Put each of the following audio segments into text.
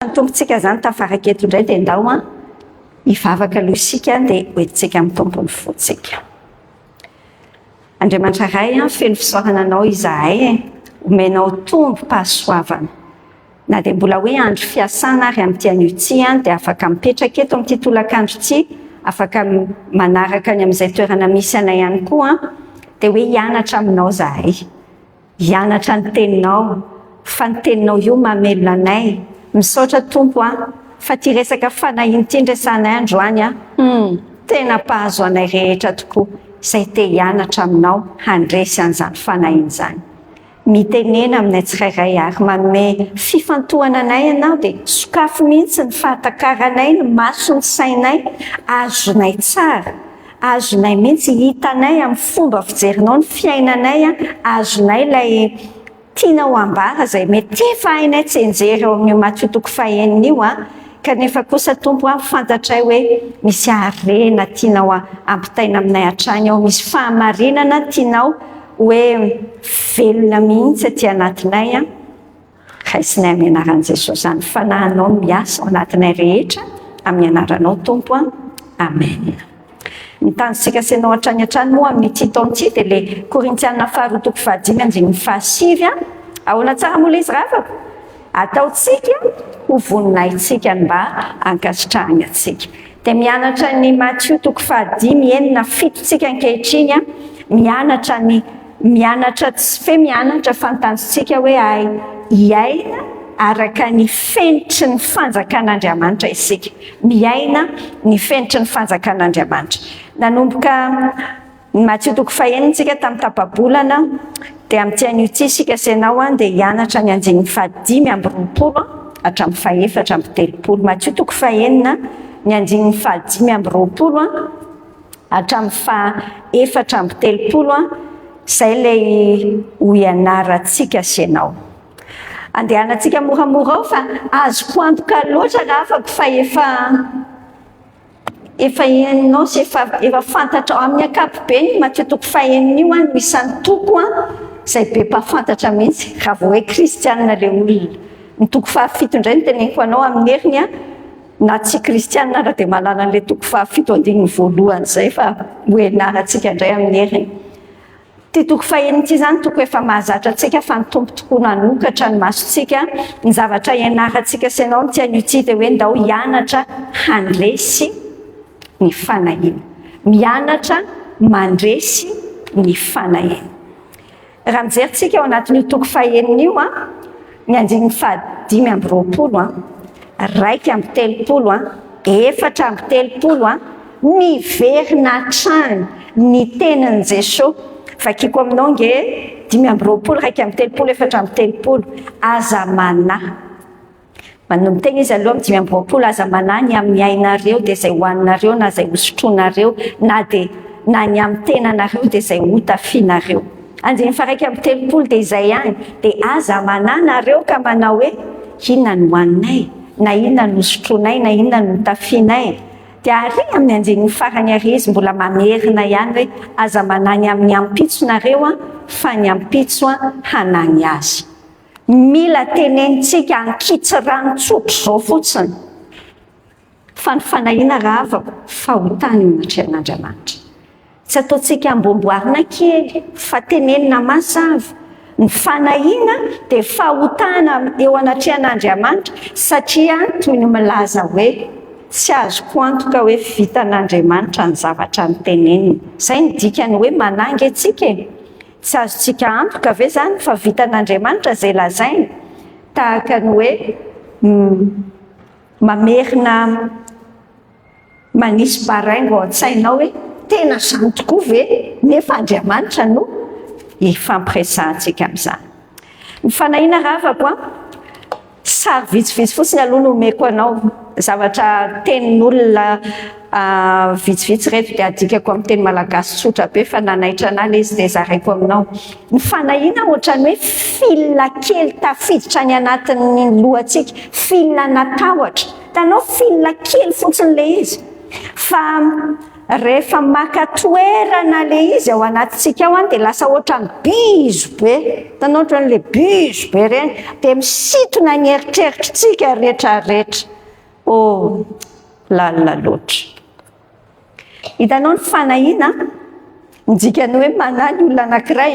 Tompontsika zany tafaraka eto indray dia ndao hivavaka aloha isika dia hoentintsika amin'ny tompony fotsika. Andriamanitra iray feno fisaorana anao izahay omenao tombo-pahasoavana. Na dia mbola hoe andro fiasana ary amin'ity an'ity dia afaka mipetraka eto amin'ity tolakandro ity, afaka manaraka ny amin'izay toerana misy anay ihany koa dia hoe hianatra aminao izahay, hianatra ny teninao, fa ny teninao io mamelona anay. Misaotra tompo fa ty resaka fanahiana ity ndresanay androany tena mpahazo anay rehetra tokoa, izay te hianatra aminao handresy an'izany fanahiana izany. Mitenena aminay tsirairay ary manome fifantohana anay ianao dia sokafo mihitsy ny fahatakaranay, ny maso ny sainay, azonay tsara, azonay mihitsy hitanay amin'ny fomba fijerinao ny fiainanay, azonay ilay tianao ambara izay mety efa hainay tsenjery eo amin'ny Matthieu 5 kanefa kosa tompo fantatray hoe misy harena tianao ampitaina aminay hatrany ao, misy fahamarinana tianao hoe velona mihitsy aty anatinay. Raisinay amin'ny anaran'i Jesosy izany fanahinao miasa ao anatinay rehetra amin'ny anaranao tompo. Amen. Ny tanjonsika senao hatrany hatrany moa amin'ity taon'ity dia ilay Korintiana 2:5 ahoana tsara moa izy ravako ataotsika ho voninahitsika mba hankasitrahana antsika. Dia mianatra ny Matthieu 5:7 ankehitriny, mianatra tsy fe mianatra fa ny tanjonsika hoe hiaina araka ny fenitry ny fanjakan'Andriamanitra isika, miaina ny fenitry ny fanjakan'Andriamanitra. Nanomboka Matthieu 5:tsika tamin'ny tapabolana dia amin'ity an'ity isika senao dia hianatra ny andinin'ny 5:20 hatramin'ny 4:30. Matthieu 5:ny andinin'ny 5:20 hatramin'ny 4:30 izay ilay ho ianarantsika senao. Andehanantsika moramora ao fa azoko antoka loatra rafako fa efa ianao sy efa fantatra amin'ny ankapobeny Matthieu 5:io no isan'ny toko izay be mpafantatra mihitsy raha vao hoe kristianina ilay olona. Ny toko 7 indray no teneniko anao amin'ny heriny na tsy kristianina raha dia mahalala an'ilay toko 7:1 izay fa ho ianarantsika indray amin'ny heriny. Ty toko 5 ity zany toko efa mahazatra antsika fa ny tompo tokoa nanokatra ny masontsika, ny zavatra ianarantsika senao ny tian'ity dia hoe ndao hianatra handresy ny fanahiana, mianatra mandresy ny fanahiana. Raha mijerytsika ao anatin'io toko 5 io ny andinin'ny 5:20 2:30 4:30 miverina hatrany ny tenin'i Jesosy. Vakiko aminao nge 5:20 4:30 aza manahy. Manomteny izy aloha amin'ny 5:20 aza manahy ny amin'ny ainareo dia izay hoaninareo na izay hosotroanareo na ny amin'ny tenanareo dia izay hotafianareo. Andiny 1:30 dia izay ihany dia aza manahy nareo ka manao hoe inona no hoaninay, na inona no hosotroanay, na inona no hotafianay. Dia ary amin'ny andinin'ny farany ary izy mbola mamerina ihany hoe aza manany amin'ny ampitsonareo fa ny ampitso hanany azy. Mila tenenitsika ankitsy ranontsotro izao fotsiny fa ny fanahiana raha avako fahotana eo anatrehan'Andriamanitra. Tsy ataontsika ambomboarina kely fa tenenina mazava. Ny fanahiana dia fahotana eo anatrehan'Andriamanitra satria toy ny milaza hoe tsy azoko antoka hoe vitan'Andriamanitra ny zavatra niteneniny. Izay ny dikany hoe manangy antsika. Tsy azontsika antoka ve zany fa vitan'Andriamanitra izay lazainy, tahaka ny hoe mamerina manisy baraingo ao an-tsainao hoe tena izany tokoa ve nefa Andriamanitra no ifampiresahantsika amin'izany. Ny fanahiana ravako sary vitsivitsy fotsiny aloha no omeko anao, zavatra tenin'olona vitsivitsy reto dia adikako amin'ny teny malagasy tsotra be fa nanaitra anazy izy dia zaraiko aminao. Ny fanahiana ohatrany hoe filina kely tafiditra any anatin'ny lohantsika, filina natahotra. Tanao filina kely fotsiny ilay izy fa rehefa maka toerana le izy ao anatintsika ao dia lasa ohatrany bizo be, hitanao ohatran'le bizo be reny, dia misintona ny eritreritrintsika rehetrarehetra. Lalina loatra. Hitanao ny fanahiana, midikany hoe manany olona anankiray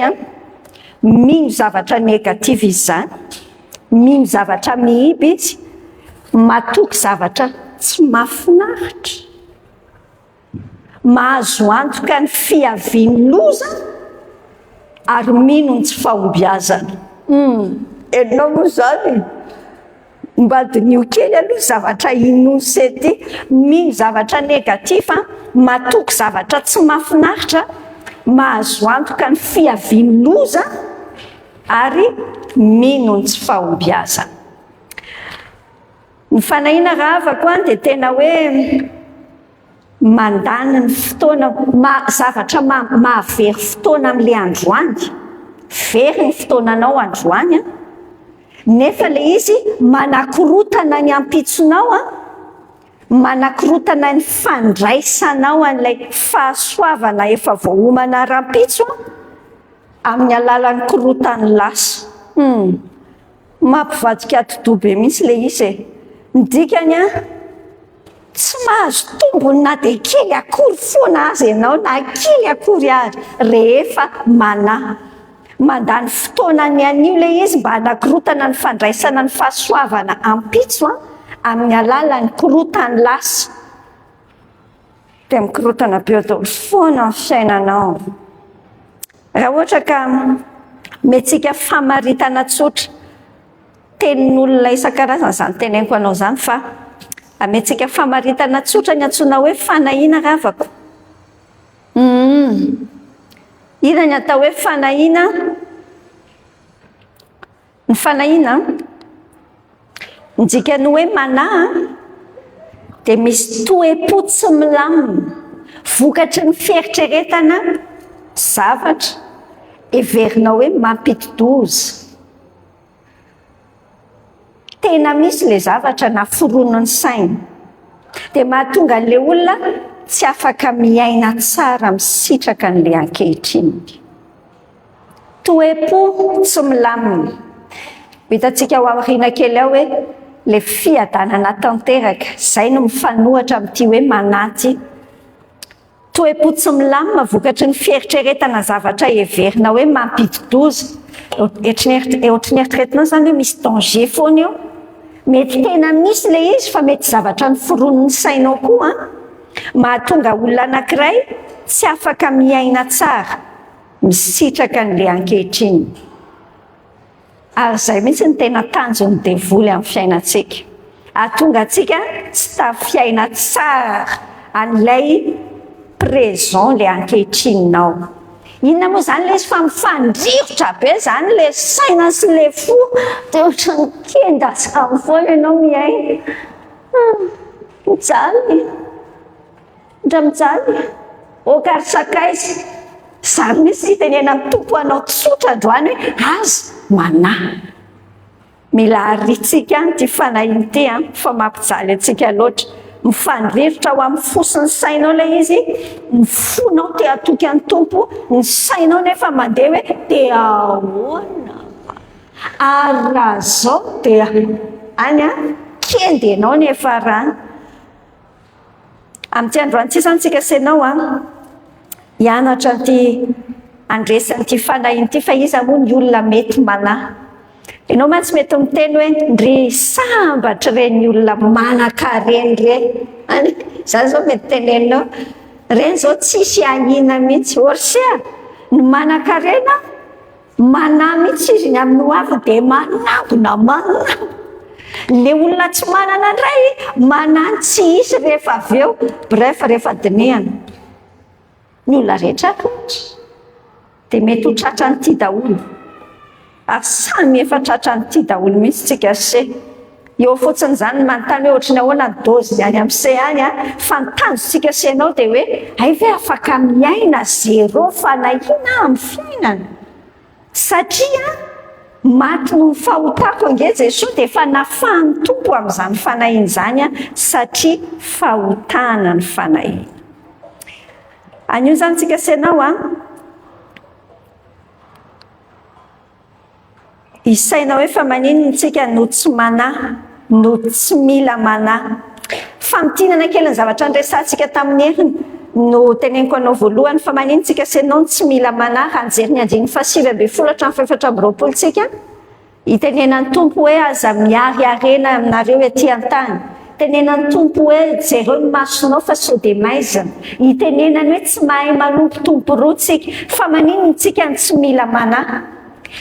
mino zavatra negativa izy zany, mino zavatra mihiby izy, matoky zavatra tsy mahafinaritra, mahazo antoka ny fiaviany loza ary mino ny tsy fahombiazana. Enao moa zany mba dinio kely aloha zavatra inosy ty, mino zavatra negativa, matoky zavatra tsy mahafinaritra, mahazo antoka ny fiaviany loza ary mino ny tsy fahombiazana. Ny fanahiana raha avako dia tena hoe mandany ny fotoana, zavatra mahavery fotoana amin'ilay androany, very ny fotoananao androany, nefa le izy manakorotana ny ampitsonao, manakorotana ny fandraisanao an'ilay fahasoavana efa voahomana rampitso amin'ny alalan'ny korotany lasa. Mampivadika ati-dobe mihitsy le izy. Ny dikany tsy mahazo tombony na dia kely akory foana azy ianao, na kely akory ary, rehefa mandany fotoanany anio le izy mba hanakorotana ny fandraisana ny fahasoavana ampitso amin'ny alalan'ny korotany lasa. Dia mikorotana be daholo foana ny fiainanao. Raha ohatra ka mentsika famaritana tsotra, tenin'olona isan-karazana zany teneniko anao zany, fa mentsika famaritana tsotra ny antsoina hoe fanahiana ravako. Ina ny atao hoe fanahiana? Ny fanahiana midikany hoe manahy dia misy toe-po tsy milamina, vokatry ny fieritreretana zavatra heverinao hoe mampidi-doza. Tena misy le zavatra naforonon'ny saina, dia mahatonga an'ilay olona tsy afaka miaina tsara misitraka n'ilay ankehitriny. Toe-po tsy milamina. Hitantsika ao aoriana kely ao hoe le fiadanana tanteraka, izay no mifanohatra amin'ity hoe manaty. Toe-po tsy milamina vokatry ny fieritreretana zavatra heverina hoe mampidi-doza. Ohatry ny eritreretinao zany hoe misy danger foana eo. Mety tena misy le izy fa mety zavatra ny foronon'ny sainao koa, mahatonga olona anankiray tsy afaka miaina tsara misitraka n'ilay ankehitriny. Ary izay mihitsy ny tena tanjon'ny devoly amin'ny fiainantsika, ahatonga antsika tsy tafiaina tsara an'ilay présent le ankehitrininao. Inona moa zany le izy fa mifandrivotra be zany le saina sy le fo, dia ohatrany kenda zany foana ianao miaina. Mijaly, ndra mijaly, okarisakaizy. Zany mihitsy itenena amin'ny tompo anao tsotra androany hoe aza manahy. Mila aritsika ty fanahiana ity fa mampijaly antsika loatra. Mifandrivotra ao amin'ny fosiny sainao le izy, ny fonao te hatoky any tompo, ny sainao nefa mandeha hoe te ahoana, ary raha zao dia any kendenao nefa rany. Amin'ity androany ity zany tsika senao hianatra ty andresan'ity fanahiana ity, fa iza moa ny olona mety manahy. Ianao mantsy mety miteny hoe ndry sambatra reny olona manan-kareny reny. Zany zao mety teneninao, reny zao tsisy ahina mihitsy. Orsia, ny manan-karena manahy mihitsy izy ny amin'ny hoavy dia manambona manambona. Le olona tsy manana indray manany tsy hisy rehefa avy eo, bref rehefa dinihana. Ny olona rehetra dia mety ho tratran'ity daholo. Ary samy efa tratran'ity daholo mihitsy tsika se. Eo fotsiny zany manontany hoe ohatrany ahoana ny dozy any amin'ny se any, fa ny tanjontsika senao dia hoe ay ve afaka miaina zéro fanahiana amin'ny fiainana. Satria maty no ny fahotako ange Jesosy dia efa nafahany tompo amin'izany fanahiana izany, satria fahotana ny fanahiana. Anio zany tsika senao isainao hoe fa maninona tsika no tsy manahy no tsy mila manahy. Famitinana kely ny zavatra andresantsika tamin'ny heriny no teneniko anao voalohany fa maninona tsika senao tsy mila manahy. Anjery ny 5:20 hatramin'ny 4:20 tsika itenenan'ny tompo hoe aza miary arena aminareo etỳ an-tany. Tenenan'ny tompo hoe jereo ny masonao fa sao de maizina. Itenenany hoe tsy mahay manompo tompo roa tsika fa maninona tsika ny tsy mila manahy.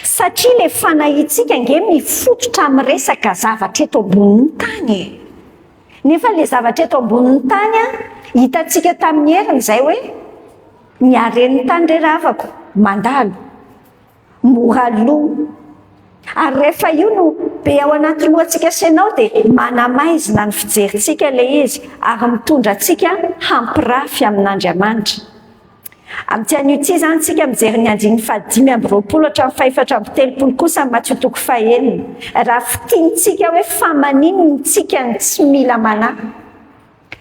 Satria le fanahintsika nge mifototra amin'ny resaka zavatra eto ambonin'ny tany. Nefa le zavatra eto ambonin'ny tany hitantsika tamin'ny heriny izay hoe miaren'ny tany reravako mandalo mora loha. Ary rehefa io no be ao anaty lohantsika senao dia manamaizina ny fijerintsika le izy ary mitondra antsika hampirafy amin'Andriamanitra. Amin'ity anio ity zany tsika mijery ny 5:20 hatramin'ny 4:30 kosa Matthieu 5:9. Raha fitiantsika hoe fa maninona tsika ny tsy mila manahy.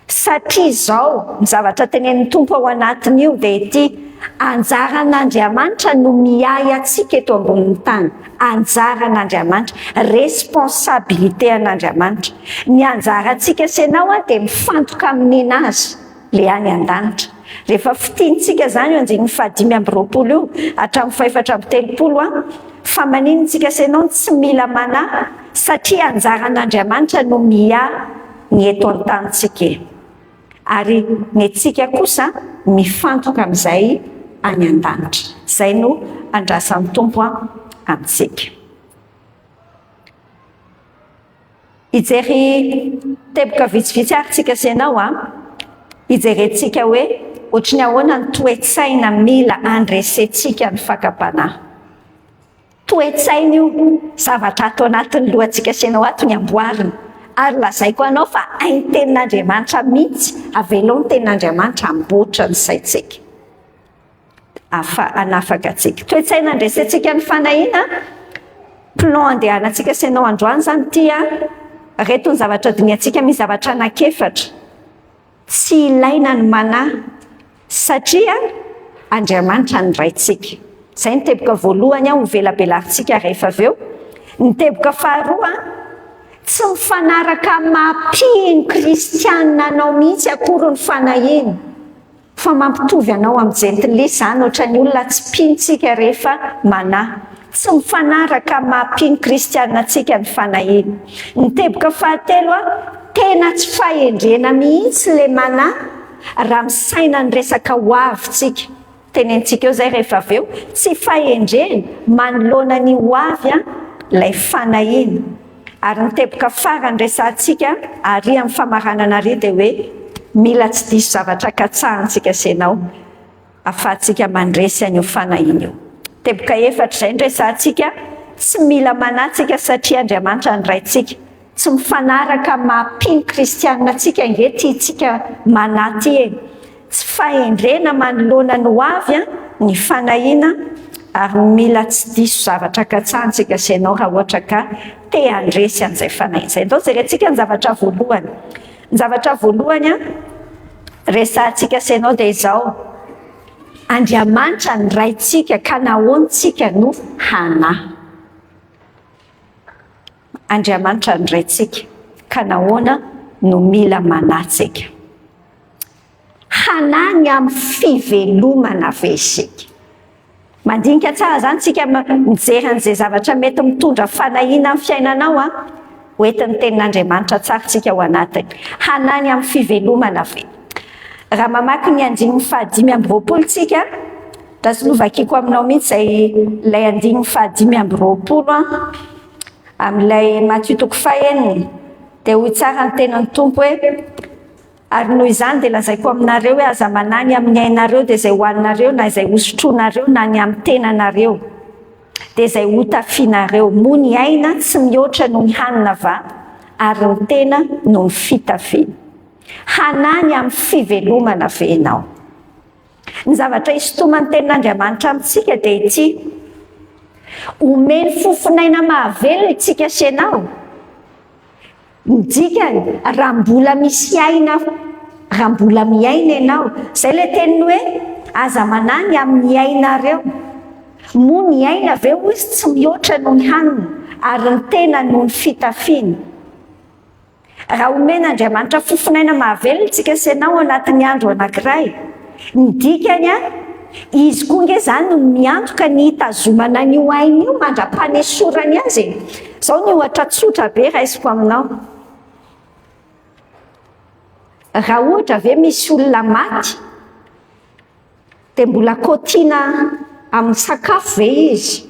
Satria izao ny zavatra tenenin'ny tompo ao anatin'io dia ity: anjaran'Andriamanitra no miay atsika eto ambonin'ny tany. Anjaran'Andriamanitra, responsabilité an'Andriamanitra. Ny anjarantsika senao dia mifantoka amin'ny azy le any an-danitra. Rehefa fitiantsika zany io 5:20 io hatramin'ny 4:30 fa maninona tsika senao tsy mila manahy satria anjaran'Andriamanitra no miay ny eto an-tanitsika. Ary ny antsika kosa mifantoka amin'izay any an-danitra. Izay no andrasan'ny tompo amintsika. Hijery teboka vitsivitsy ary tsika senao hijerentsika hoe ohatry ny ahoana ny toe-tsaina mila andresentsika ny fakapanahy. Toe-tsaina io zavatra atao anatin'ny lohantsika senao ato ny amboarina. Ary lazaiko anao fa hainy tenin'Andriamanitra mihitsy avelo ny tenin'Andriamanitra amboatra ny saintsika. Anafaka atsika. Toe-tsaina andresentsika ny fanahiana. Plan andehanantsika senao androany zany ity reto ny zavatra diniantsika misy zavatra anankiefatra. Tsy ilaina ny manahy satria Andriamanitra ny raintsika. Izay ny teboka voalohany ho velabelarintsika rehefa aveo. Ny teboka faharoa tsy mifanaraka mampino kristianina anao mihitsy akory ny fanahiana. Fa mampitovy anao amin'ny gentlisy zany ohatra ny olona tsy pintsika rehefa manahy. Tsy mifanaraka mampino kristianina antsika ny fanahiana. Ny teboka fahatelo tena tsy fahendrena mihitsy le manahy raha misaina ny resaka hoavintsika. Tenentsika eo zay rehefa aveo tsy fahendrena manoloana ny hoavy ilay fanahiana. Ary ny teboka farany resantsika ary amin'ny famaranana ary dia hoe mila tsy diso zavatra katsahantsika senao ahafahantsika mandresy an'io fanahiana io. Teboka efatra izay ny resantsika tsy mila manahy satria Andriamanitra ny raintsika. Tsy mifanaraka mampino kristianina antsika nge tiantsika manahy ty. Tsy fahendrena manoloana ny hoavy ny fanahiana ary mila tsy diso zavatra katsahantsika senao raha ohatra ka te handresy an'izay fanahiana izay. Ndao jerentsika ny zavatra voalohany. Ny zavatra voalohany resantsika senao dia izao: Andriamanitra ny raintsika ka nahoantsika no hanahy. Andriamanitra ny raintsika ka nahoana no mila manahintsika. Hanany amin'ny fivelomana ve isika? Mandinika tsara zany tsika mijery an'izay zavatra mety mitondra fanahiana amin'ny fiainanao hoentin'ny tenin'Andriamanitra tsara tsika ao anatiny. Hanany amin'ny fivelomana ve? Raha mamaky ny 5:20 tsika, tasilovakiko aminao mihitsy ilay 5:20 amin'ilay Matthieu 5:9 dia hoy tsara ny tenan'ny tompo hoe: ary noho izany dia lazaiko aminareo hoe aza manany amin'ny ainareo dia izay hoaninareo na izay hosotroanareo na ny amin'ny tenanareo dia izay hotafianareo. Moa ny aina tsy mihoatra noho ny hanina va ary ny tena noho ny fitafiana. Hanany amin'ny fivelomana ve ianao? Ny zavatra isotoman'ny tenin'Andriamanitra amintsika dia ity: omeny fofinaina mahavelona itsika senao. Midikany raha mbola misy aina, raha mbola miaina ianao. Izay ilay teniny hoe aza manany amin'ny ainareo mo ny aina aveo izy tsy mihoatra noho ny hanina ary ny tena noho ny fitafiana. Raha omen'Andriamanitra fofinaina mahavelona tsika senao anatin'ny andro anankiray, ny dikany izy koa nge zany no miantoka ny hitazomana n'io aina io mandra-panesorany azy. Zao ny ohatra tsotra be raisiko aminao. Raha ohatra ve misy olona maty dia mbola kotiana amin'ny sakafo ve izy?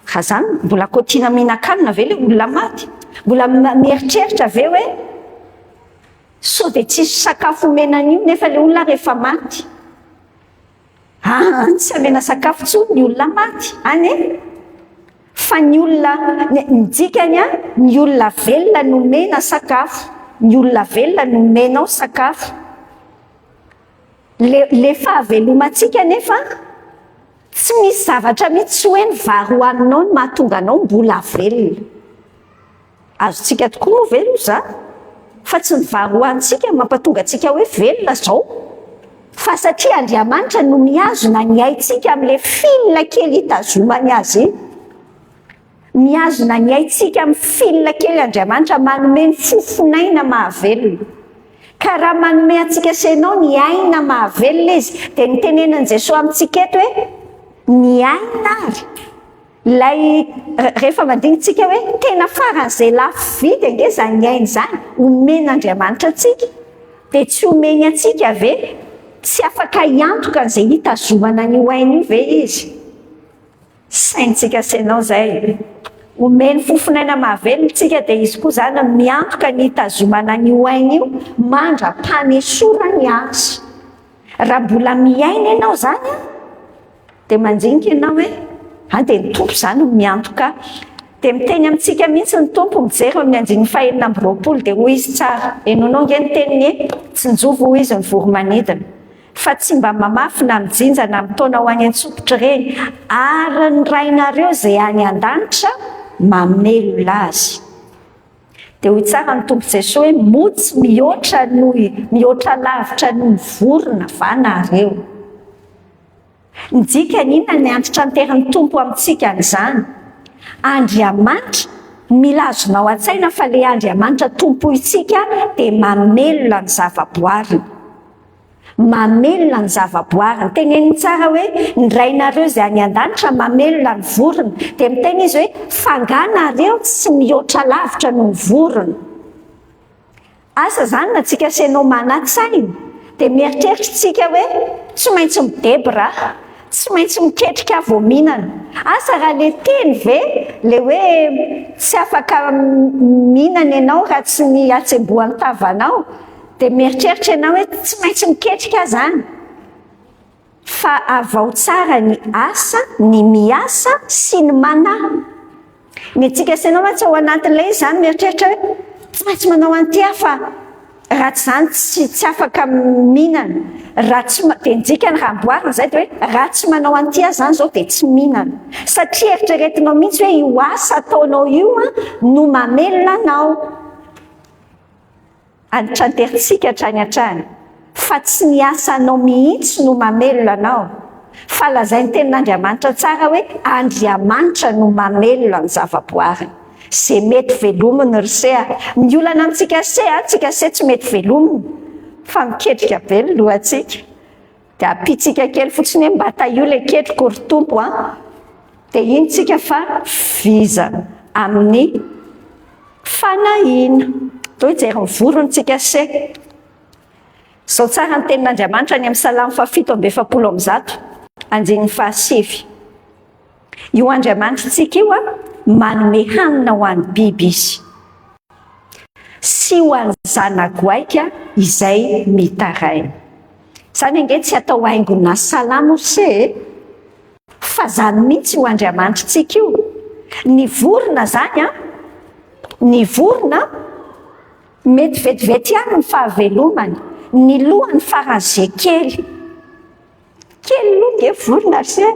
Raha zany mbola kotiana mihinan-kanina ve le olona maty? Mbola mieritreritra ve hoe sao dia tsisy sakafo omenan'io nefa le olona rehefa maty? Tsy amena sakafo tsony ny olona maty any e. Fa ny olona ny dikany ny olona velona no omena sakafo, ny olona velona no omenao sakafo. Le fahavelomantsika nefa tsy misy zavatra mihitsy hoe ny vary hohaninao no mahatonga anao mbola velona. Azontsika tokoa moa ve za? Fa tsy ny vary hohanintsika mampatonga antsika hoe velona zao, fa satria Andriamanitra no mihazona ny aintsika amin'ile filina kely hitazomany azy. Mihazona ny aintsika amin'ny filina kely Andriamanitra manome ny fofinaina mahavelona. Ka raha manome antsika senao ny aina mahavelona izy, dia ny tenenan'i Jesosy amintsika eto hoe ny aina ary. Ilay rehefa mandinitsika hoe tena faran'izay lafo vidy ange zany aina zany omen'Andriamanitra antsika, dia tsy omeny antsika ve tsy afaka hiantoka an'izay hitazomana n'io aina io ve izy? Saintsika senao zay omeny fofinaina mahavelona tsika, dia izy koa zany miantoka ny hitazomana n'io aina io mandra-panesorany azy. Raha mbola miaina ianao zany dia mandinika ianao hoe dia ny tompo zany miantoka. Dia miteny amintsika mihitsy ny tompo, mijery amin'ny 2:20 dia hoy izy tsara, enonao nge ny teniny tsinjovo hoy izy ny voromanidina, fa tsy mba mamafy na mijinja na mitaona ho any an-tsokitra ireny, ary ny rainareo zay any an-danitra mamelona azy. Dia hoy tsara ny tompo Jesosy hoe motsy mihoatra lavitra noho ny vorona va nareo. Ny dikany inona ny antitra anteran'ny tompo amintsika an'izany? Andriamanitra milazonao an-tsaina fa le Andriamanitra tompo itsika dia mamelona ny zavaboariny. Mamelona ny zavaboariny. Teneniny tsara hoe ny rainareo izay any an-danitra mamelona ny vorona, dia miteny izy hoe fanganareo tsy mihoatra lavitra noho ny vorona. Asa zany na tsika senao manan-tsaina dia mieritreritra tsika hoe tsy maintsy midebra, tsy maintsy miketrika vominana. Asa raha le teny ve le hoe tsy afaka mihinana ianao raha tsy ny atsembohan'ny tavanao, dia mieritreritra ianao hoe tsy maintsy miketrika zany. Fa avao tsara ny asa, ny miasa sy ny manahy. Ny antsika senao tsy ao anatin'ilay zany mieritreritra hoe tsy maintsy manao an'ity fa raha tsy zany tsy afaka mihinana. Raha tsy dia nidikany raha amboarina zay dia hoe raha tsy manao an'ity zany zao dia tsy mihinana. Satria eritreretinao mihitsy hoe io asa ataonao io no mamelona anao. Anitra anteritsika hatrany hatrany fa tsy ny asanao mihitsy no mamelona anao, fa lazainy tenin'Andriamanitra tsara hoe Andriamanitra no mamelona ny zavaboariny. Zay mety velominy ry se miolana amintsika tsika se tsy mety velominy, fa miketrika be ny lohantsika. Dia apitsika kely fotsiny hoe mba tahio le ketriko ry tompo dia iny tsika fa viza amin'ny fanahiana. Toy jery mivorona tsika se. Zao tsara ny tenin'Andriamanitra ny amin'ny Salamo 7:7. Io Andriamanitra tsika io manome hanina ho an'ny biby izy, sy ho an'ny zana-goaika izay mitaraina. Zany ange tsy atao haingona salamo se, fa zany mihitsy ho Andriamanitra tsika io. Ny vorona zany ny vorona mety vetivety ihany ny fahavelomany, ny lohany faran'izay kely loha nge vorona se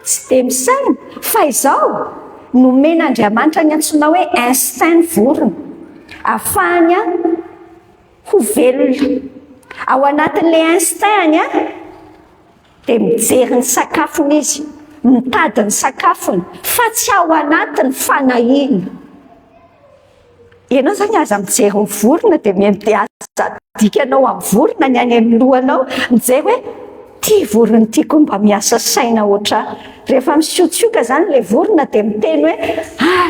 tsy dia misaina, fa izao nomen'Andriamanitra ny antsoina hoe instinct vorona, ahafahany ho velona. Ao anatin'ilay instinct dia mijery ny sakafony izy, mitady ny sakafony fa tsy ao anatiny fanahina. Ianao zany aza mijery ny vorona dia mety aza dikanao amin'ny vorona ny any amin'ny lohanao, mijery hoe ty vorona tiako mba miasa saina oatra. Rehefa misiotsioka zany le vorona dia miteny hoe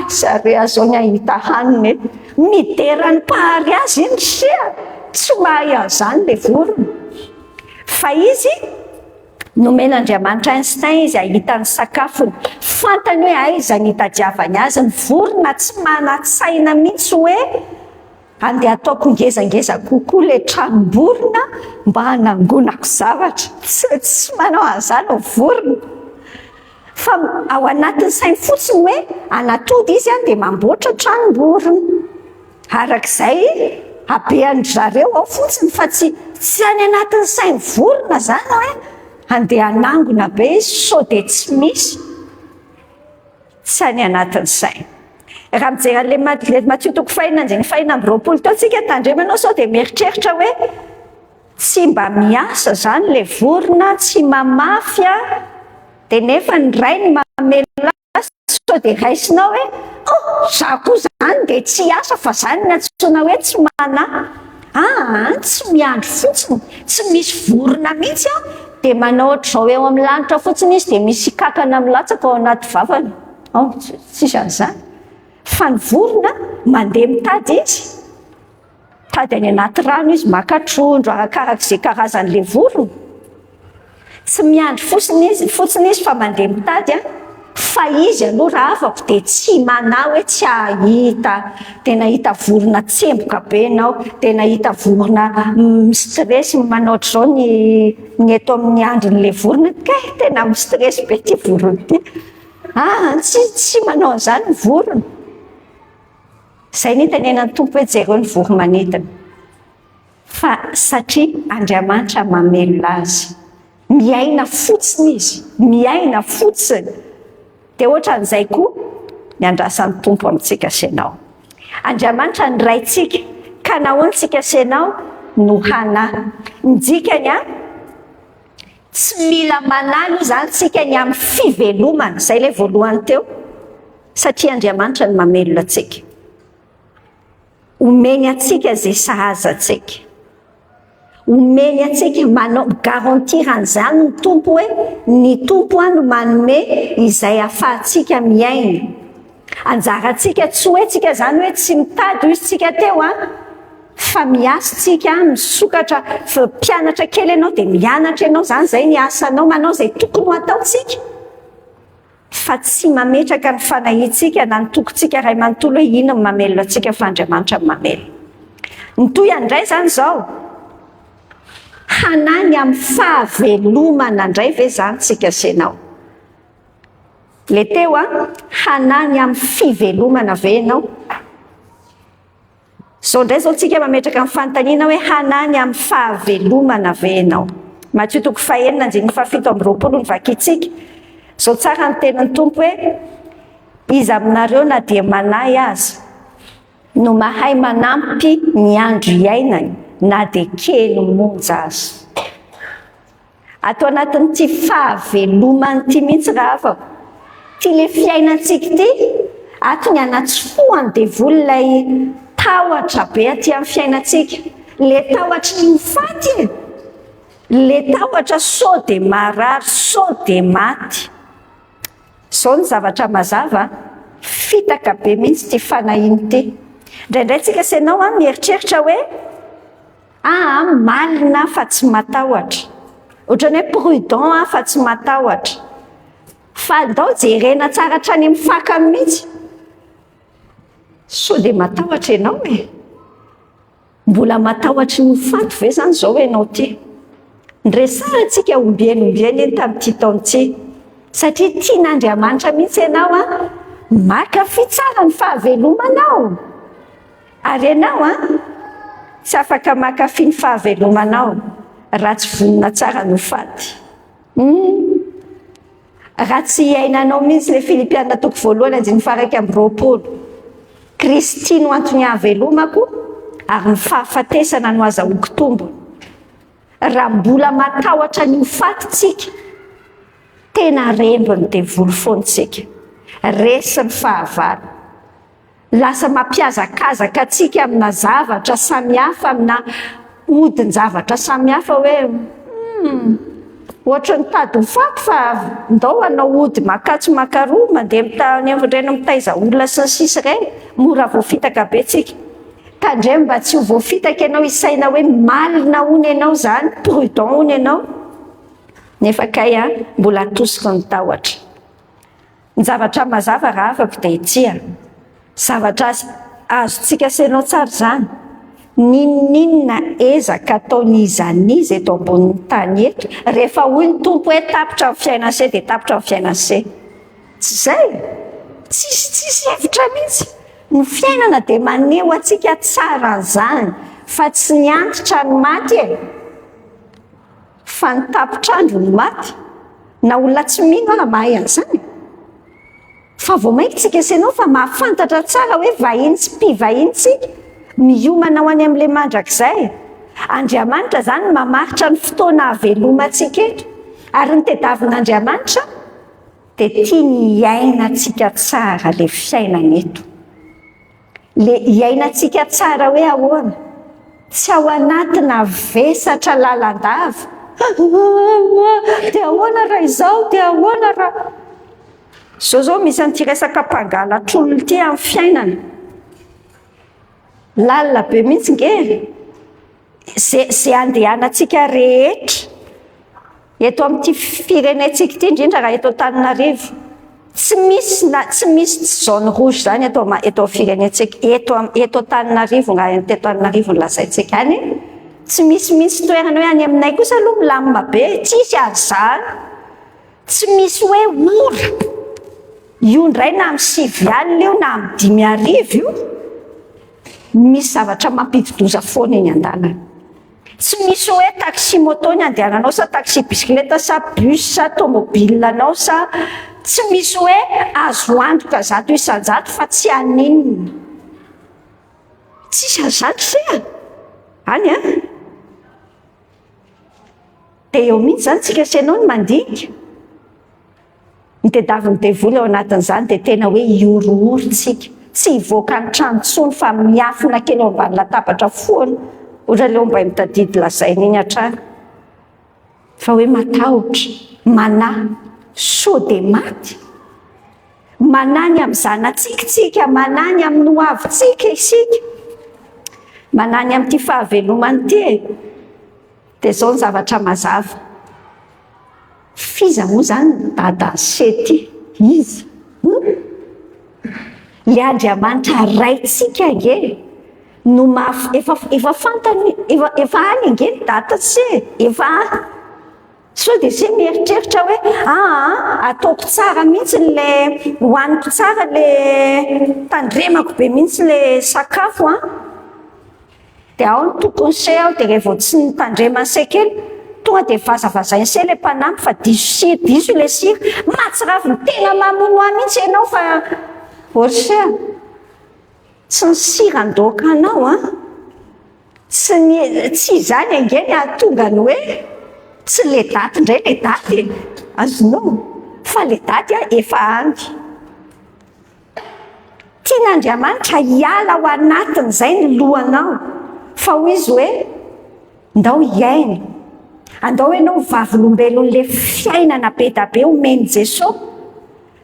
zare azao ny ahita haniny, miderany pahary azy iny sia, tsy mahay an'izany le vorona. Fa izy nomen'Andriamanitra instinct izy ahita ny sakafony, fantany hoe aiza ny hitadiavany azy. Ny vorona tsy manan-tsaina mihitsy hoe andeha ataoko ngezangeza kokoa le tranom-borona mba hanangonako zavatra. Tsy manao an'izany ny vorona, fa ao anatin'ny sainy fotsiny hoe anatody izy dia mamboatra tranom-borona. Arak'izay abeany zareo ao fotsiny, fa tsy any anatin'ny sainy vorona zany hoe andeha anangona be izy sao dia tsy misy, tsy any anatin'ny sainy. Raha mijery an'le Matthieu toko 4:4 teo tsika tandremanao sao dia mieritreritra hoe tsy mba miasa zany le vorona, tsy mamafy dia nefa ny rainy mamela sao dia raisinao hoe za koa zany dia tsy asa fa zany ny antsoina hoe tsy manahy. Tsy miandro fotsiny, tsy misy vorona mihitsy dia manao ohatr'izao eo amin'ny lanitra fotsiny izy dia misy kakana milatsaka ao anaty vavany. Tsisy an'izany. Fa ny vorona mandeha mitady izy, tady any anaty rano izy, maka trondro, arakarak'izay karazan'le vorona. Tsy miandro fotsiny izy fa mandeha mitady fa izy aloha raha afako dia tsy manao hoe tsy ahita. Dia nahita vorona tsemboka be ianao, dia nahita vorona mistress manao ohatr'izao ny eto amin'ny andron'le vorona, tena mistress be ty vorona ty. Tsy manao an'izany ny vorona. Izay ny tenenan'ny tompo hoe jereo ny voro-manidina. Fa satria Andriamanitra mamelona azy, miaina fotsiny izy, miaina fotsiny. Dia ohatran'izay koa ny andrasan'ny tompo amintsika sy ianao. Andriamanitra ny raintsika, ka nahoana tsika sy ianao no hanahy. Ny dikany tsy mila manahy zany tsika ny amin'ny fivelomana, izay ilay voalohany teo, satria Andriamanitra ny mamelona antsika. Omeny atsika izay sahaza antsika, omeny atsika manao garantir an'izany ny tompo hoe ny tompo no manome izay ahafahantsika miaina. Anjarantsika tsy hoe tsika zany hoe tsy mitady izy tsika teo fa miasa tsika, misokatra. Mpianatra kely ianao dia mianatra ianao zany, zay ny asanao, manao izay tokony ho ataontsika. Fa tsy mametraka ny fanahintsika na ny tokontsika iray manontolo hoe ino ny mamelona antsika fa Andriamanitra ny mamelona. Ny toy andray zany zao, hanany amin'ny fahavelomana indray ve zany tsika sy ianao. Le teo hanany amin'ny fivelomana ve ianao. Zao indray zao tsika mametraka amin'ny fanontaniana hoe hanany amin'ny fahavelomana ve ianao. Matthieu toko 4:7 ny vakitsika. Zao tsara ny tenin'ny tompo hoe izy aminareo na dia manahy azy no mahay manampy ny andro iainany na dia kely monja azy. Atao anatin'ity fahavelomany ity mihitsy raha afaka. Ty le fiainantsika ity, ato ny anatsofohany devoly ilay tahotra be aty amin'ny fiainantsika. Le tahotra ny mifaty, le tahotra sao dia marary, sao dia maty. Zao ny zavatra mazava, fitaka be mihitsy ty fanahiny ity. Indraindray tsika sy ianao mieritreritra hoe malina fa tsy matahotra, ohatrany hoe prudent fa tsy matahotra. Fa andao jerena tsara hatrany amin'ny fakany mihitsy, sao dia matahotra ianao mbola matahotra ny faty ve zany zao ianao ty. Ndresara antsika ombieny eny tamin'ity taon'ity, satria tian'Andriamanitra mihitsy ianao mankafy tsara ny fahavelomanao. Ary ianao tsy afaka mankafy ny fahavelomanao raha tsy vonona tsara no faty. Raha tsy iainanao mihitsy le Filipiana toko 1:20. Kristy no antony hahavelomako ary ny fahafatesana no azahoako tombony. Raha mbola matahotra ny faty tsika tena rembony devoly foantsika, resy ny fahavalo. Lasa mampiazakazaka atsika amina zavatra samihafa, amina odin-javatra samihafa hoe ohatra ny tady ho faty fa ndao anao ody makatso makaroa mandeha reny mitaiza olona sy ny sisy reny, mora voafitaka be tsika. Tandremo mba tsy ho voafitaka ianao isaina hoe malina hony ianao zany, prudent hony ianao. Nefa kay mbola atosiky ny tahotra. Ny zavatra mazava raha afaka dia tia zavatra azotsika sainao tsara zany. Ninona ezaka ataon'izanizy eto ambonin'ny tany eto, rehefa hoy ny tompo hoe tapitra ny fiainana se dia tapitra ny fiainana se. Tsy zay, tsisy hevitra mihitsy. Ny fiainana dia maneho atsika tsara zany, fa tsy ny antitra ny maty fa ny tapitrandro ny maty. Na olona tsy mino mahay an'izany. Fa vao mainka tsika sainao fa mahafantatra tsara hoe vahiny sy mpivahiny tsika, miomana ho any amin'ilay mandrakizay. Andriamanitra zany mamaritra ny fotoana havelomantsika eto, ary ny tediavin'Andriamanitra dia tiany hiainantsika tsara le fiainana eto. Le hiainantsika tsara hoe ahoana? Tsy ao anatina vesatra lalandava. Dia ahoana raha izao, dia ahoana raha zao misy an'ity resaka mpangalatr'olona ity amin'ny fiainana. Lalina be mihitsy nge zay andehanantsika rehetra eto amin'ity firenentsika ity, indrindra raha eto Antananarivo. Tsy misy zone rouge zany eto firenentsika, eto Antananarivo, raha eto Antananarivo no lazaintsika any. Tsy misy mihitsy toerana hoe any aminay kosa aloha milamina be, tsisy azany. Tsy misy hoe ora io ndray na amin'ny 7 alina io na amin'ny 5 arivo io, misy zavatra mampididoza foana eny an-dalana. Tsy misy hoe taxi moto ny andehananao sa taxi bisikileta sa bus sa tomobile anao sa tsy misy hoe azo antoka zato isan-jato fa tsy aninona. Tsisy azatra se any dia eo mihitsy zany tsika sainao ny mandinika. Ny tediavin'ny devoly ao anatin'izany dia tena hoe iorohorotsika, tsy hivoaka ny trano intsony fa miafina kely ao ambany latabatra foana, ohatra ilay mba mitadidy lazaina iny hatrany. Fa hoe matahotra, manahy, sao dia maty. Manany amin'ny zanatsika, manany amin'ny hoavintsika isika, manany amin'ity fahavelomany ity. Dia zao ny zavatra mazava. Fiza moa zany dada sety izy. Le Andriamanitra raitsika nge no efa fantany, efa any nge ny data se, efa sao dia se mieritreritra hoe ataoko tsara mihitsy le hoaniko tsara le tandremako be mihitsy le sakafo dia ao ny tokony se ao. Dia rehefa tsy ny tandremany se kely, tonga dia vazavazainy se le mpanampy fa diso le sira, matsirafy ny tena mamono ahy mihitsy ianao fa ohatra tsy ny siran-daoka anao tsy izany angeny ahatonga ny hoe tsy le daty indray le daty azonao, fa le daty efa any. Tian'Andriamanitra hiala ao anatin'izay ny lohanao, fa hoy izy hoe ndao hiaina, andao ianao vavilombelon'le fiainana be da be omeny Jesosy.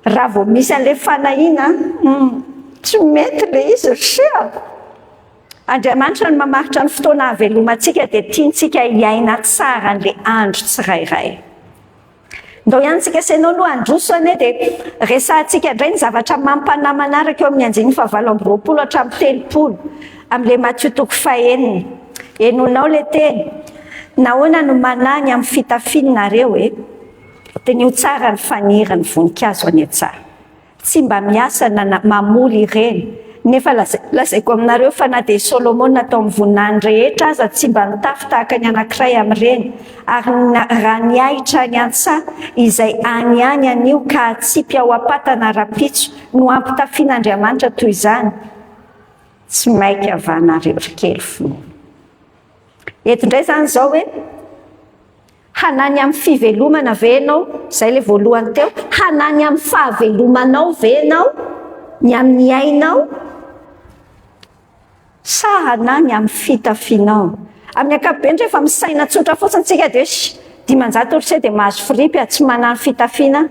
Raha vao misy an'le fanahiana tsy mety le izy sia. Andriamanitra no mamaritra ny fotoana havelomantsika dia tiantsika hiaina tsara an'le andro tsirairay. Ndao ihany tsika sainao aloha androso ane dia resahantsika indray ny zavatra mampanahy manaraka eo amin'ny 9:20 hatramin'ny 30 amin'le Matthieu 5:9. Henonao le teny, nahoana no manany amin'ny fitafianareo tenio tsara ny faniry ny voninkazo any an-tsara, tsy mba miasa na mamoly ireny. Nefa lazaiko aminareo fa na dia Solomon natao amin'ny voninahiny rehetra aza tsy mba nitafy tahaka ny anankiray amin'ireny. Ary raha niahitra ny an-tsaha izay any anio ka atsipy ao apatana rapitso no ampitafian'Andriamanitra toy izany, tsy maika avanareo kely finoana. Eto indray zany zao hoe hanany amin'ny fivelomana ve ianao, zay le voalohany teo, hanany amin'ny fahavelomanao ve ianao, ny amin'ny ainao, sa hanany amin'ny fitafianao. Amin'ny ankapobeny rehefa misaina tsotra fotsiny tsika dia dimanjato otrisa dia mahazo firipy tsy manana fitafiana.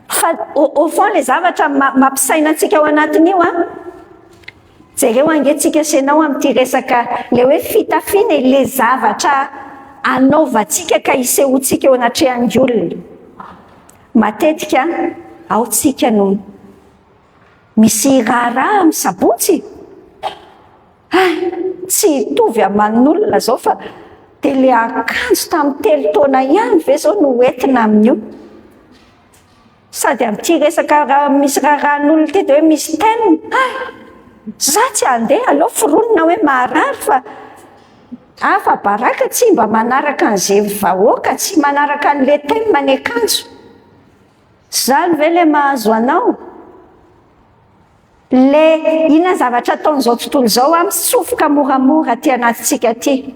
Fa au fond le zavatra mampisaina antsika ao anatin'io jereo angentsika senao amin'ity resaka le hoe fitafiana le zavatra anaovantsika ka isehoantsika eo anatrehan'ny olona. Matetika ao tsika no misy raharaha misabotsy, tsy hitovy aman'olona zao fa dia le akanjo tamin'ny 3 taona ihany ve zao no entina amin'io. Sady amin'ity resaka misy raharan'olona ty dia hoe misy teniny, za tsy handeha aleo fironina hoe maharary fa baraka tsy mba manaraka an'izay vahoaka, tsy manaraka an'le tenina ny akanjo. Zany ve le mahazo anao? Le inona zavatra ataon'izao tontolo izao mitsofoka moramora ty anatintsika ty.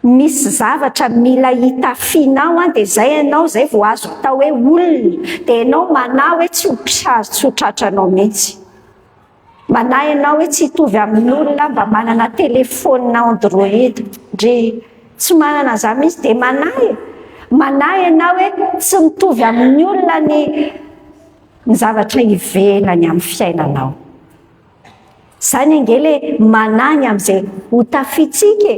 Misy zavatra mila hitafianao dia zay ianao zay vao azo atao hoe olona, dia ianao manao hoe tsy ho mpisazo tsy ho tratranao mihitsy. Manahy ianao hoe tsy hitovy amin'ny olona mba manana telefonina Android, ndry tsy manana za mihitsy dia manahy ianao hoe tsy mitovy amin'ny olona ny zavatra ivelany amin'ny fiainanao. Zany angely manany amin'izay ho tafitsika,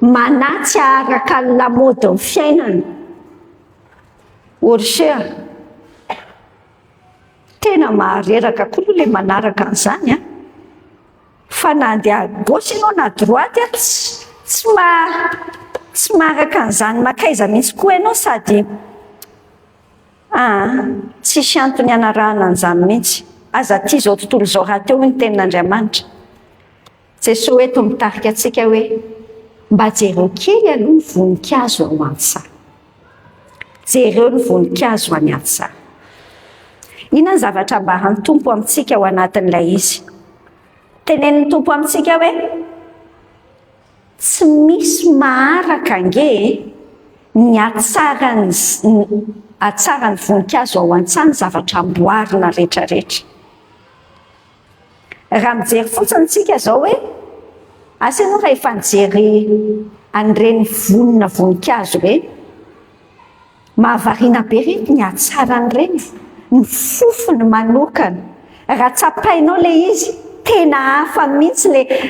manahy tsy aharaka ny lamaody ny fiainana. Orsea tena mahareraka koa aloha le manaraka an'izany fa na andeha gauche ianao na droite tsy maharaka an'izany makaiza mihitsy koa ianao, sady tsisy antony anarahana an'izany mihitsy. Aza ty zao tontolo zao raha teo ny tenin'Andriamanitra. Jesosy eto mitarika antsika hoe mba jereo kely aloha ny voninkazo ao an-tsaha, jereo ny voninkazo any an-tsaha. Inona ny zavatra ambaran'ny Tompo amintsika ao anatin'ilay izy? Tenenin'ny Tompo amintsika hoe tsy misy maharaka ange ny hatsaran'ny voninkazo ao an-tsaha ny zavatra amboarina rehetrarehetra. Raha mijery fotsiny tsika zao hoe asa ianao rehefa nijery an'ireny vonina voninkazo ireny, mahavariana be reny ny hatsaran'ireny, ny fofony manokana. Raha tsapainao le izy tena hafa mihitsy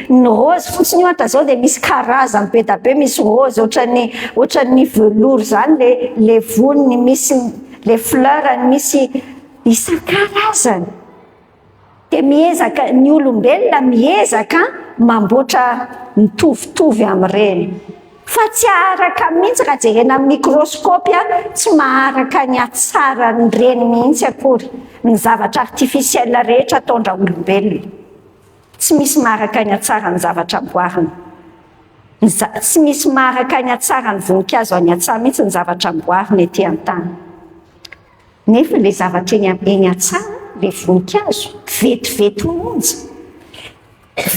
ny rose fotsiny ohatra zao dia misy karazany be da be, misy rose ohatran'ny velours zany le voniny, misy le fleurany misy isan-karazany. Dia miezaka ny olombelona miezaka mamboatra mitovitovy amin'ireny, fa tsy aharaka mihitsy raha jerena amin'ny microscopy tsy maharaka ny hatsaran'ireny mihitsy akory ny zavatra artificiel rehetra ataondra olombelona. Tsy misy maharaka ny hatsaran'ny zavatra amboarina, tsy misy maharaka ny hatsaran'ny voninkazo any an-tsaha mihitsy ny zavatra amboarina ety an-tany. Nefa le zavatra eny an-tsaha, le voninkazo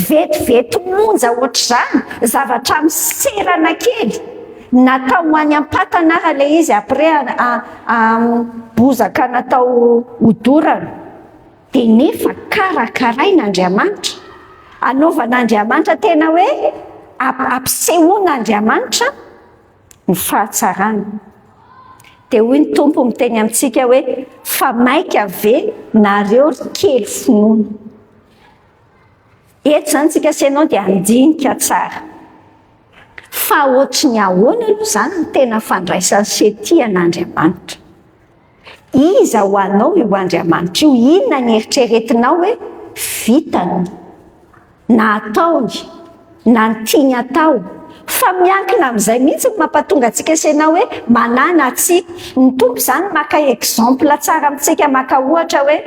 vetivety monja ohatr'izany, zavatra miserana kely, natao hoany am-patana raha le izy après bozaka natao hodorana, dia nefa karakarain'Andriamanitra, anaovan'Andriamanitra tena hoe ampisehoan'Andriamanitra ny fahatsarana. Dia hoy ny Tompo miteny amintsika hoe fa maika ve nareo ry kely finoana. Eto zany tsika senao dia andinika tsara fa ohatry ny ahoana aloha zany ny tena fandraisany setian'Andriamanitra. Iza ho anao io Andriamanitra io? Inona ny eritreretinao hoe vitany na ataony na ny tiany atao? Fa miankina amin'izay mihitsy ny mampatonga antsika senao hoe manana tsy ny Tompo zany maka exemple tsara amintsika, maka ohatra hoe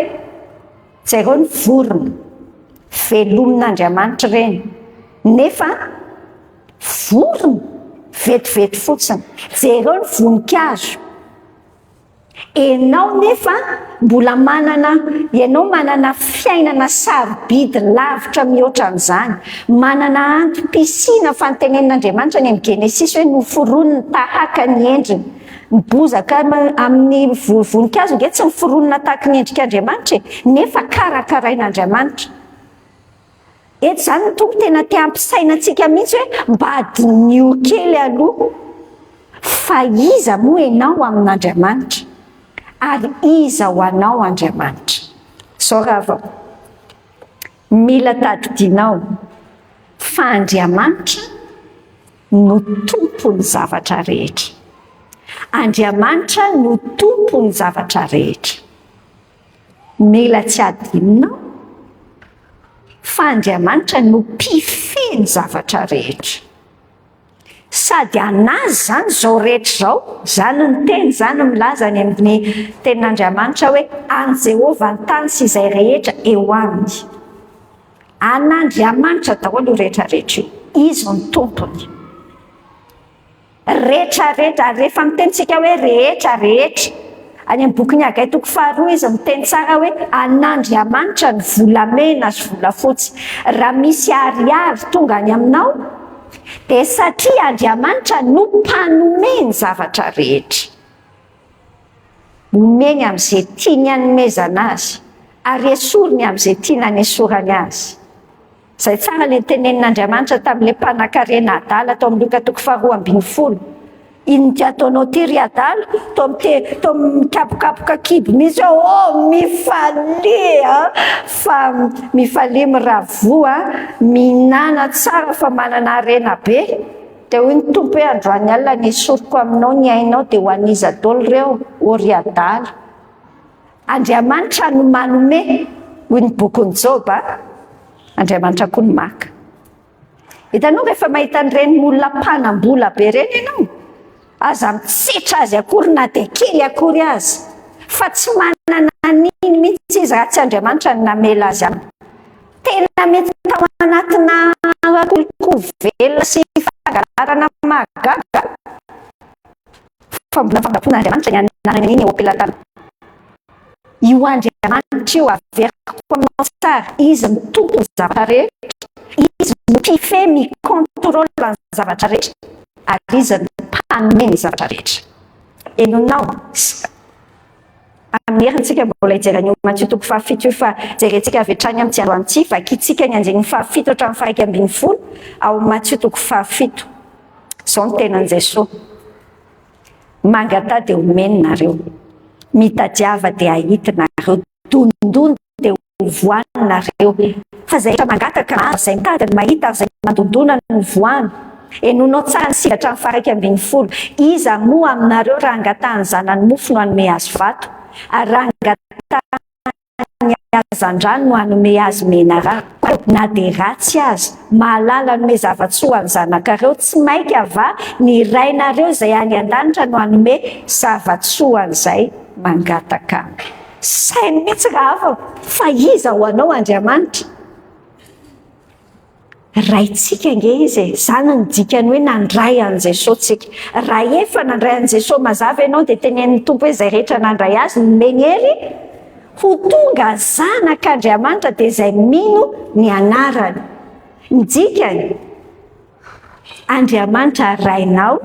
jereo ny vorona velomin'Andriamanitra ireny, nefa vorona vetivety fotsiny. Jereo ny voninkazo Enao nefa mbola ianao manana fiainana sarobidy lavitra mihoatra amin'izany, manana antom-pisina fanontenen'Andriamanitra ny amin'ny Genesis hoe noforoniny tahaka ny endriny. Ny bozaka amin'ny voninkazo nge tsy niforonina tahaka ny endrik'Andriamanitra nefa karakarain'Andriamanitra. Eto zany ny tompo tena te hampisainantsika mihitsy hoe mba adinio kely aloha fa iza moa ianao amin'Andriamanitra ary iza ho anao Andriamanitra. Zao raha vao mila tadidinao fa Andriamanitra no tompony zavatra rehetra. Andriamanitra no tompony zavatra rehetra. Mila tsy adinonao fa Andriamanitra no mpifeny zavatra rehetra. Sady anazy zany zao rehetra zao, zany ny teny, zany milaza ny amin'ny tenin'Andriamanitra hoe any Jehovah ny tany sy izay rehetra eo aminy. An'Andriamanitra daholo rehetra rehetra io, izy ny tompony. Rehetra rehetra, rehefa mitenitsika hoe rehetra rehetra, any amin'ny boky ny Hagai 2 izy miteny tsara hoe an'Andriamanitra ny volamena sy volafotsy. Raha misy ariary tonga any aminao dia satria Andriamanitra no mpanomeny zavatra rehetra. Omeny amin'izay tiany hanomezana azy ary esoriny amin'izay tiany hanesorany azy. Izay tsara ilay tenenin'Andriamanitra tamin'ilay mpanan-karena adala tao amin'ny Luka 2:20. Iny ty ataonao ty ry adala, to mikapokapoka kibo mihitsy hoe mifalia fa mifalia miravoa, mihinana tsara fa manana harena be. Dia hoy ny tompo hoe androany alina ny esoriko aminao ny ainao dia ho aniza daholo ireo o ry adala. Andriamanitra no manome, hoy ny bokin'ny Joba, Andriamanitra koa no maka. Hitanao rehefa mahita an'ireny olona mpanam-bola be ireny ianao, aza mitsetra azy akory na dia kely akory azy, fa tsy manana niny mihitsy izy raha tsy Andriamanitra no namela azy aminy. Tena mety tao anatina kolikovelona sy fangalarana mahagaga fa mbola fandapon'Andriamanitra ny anarana iny eo am-pelatana. Io Andriamanitra io averiko aminao tsara, izy ny tompony zavatra rehetra, izy no mpifehy mikontrôle ny zavatra rehetra ary izy ny mpanome ny zavatra rehetra. Enonao amin'ny herintsika mbola hijerany Matthieu 7 fa jerentsika avy hatrany amin'ny androany ity, vakitsika ny anjeny 7 hatramin'ny 1:20 ao Matthieu 7. Zao ny tenan'i Jesosy: mangata dia omeny nareo, mitadiava dia ahity nareo, dondona dia hovoany nareo. Fa izay rehetra mangataka maro, izay mitady ny mahita, izay mandondona no voany. Enonao tsara ny sigatra amin'ny 1:20. Iza moa aminareo raha angatahany zanany mofo no hanome azy vato, ary raha angatahany hazan-drano no hanome azy menarà. Na dia ratsy azy, mahalala hanome zava-tsoa ny zanakareo, tsy maika ava ny rainareo izay any an-danitra no hanome zava-tsoa an'izay mangataka. Sainy mihitsy raha hafa fa iza ho anao Andriamanitra? Raintsika nge izy, zany ny dikany hoe nandray an'i Jesosy tsika. Raha efa nandray an'i Jesosy mazava ianao dia tenenin'ny tompo hoe izay rehetra nandray azy nomeny hery ho tonga zanak'Andriamanitra dia izay mino ny anarany. Ny dikany, Andriamanitra rainao,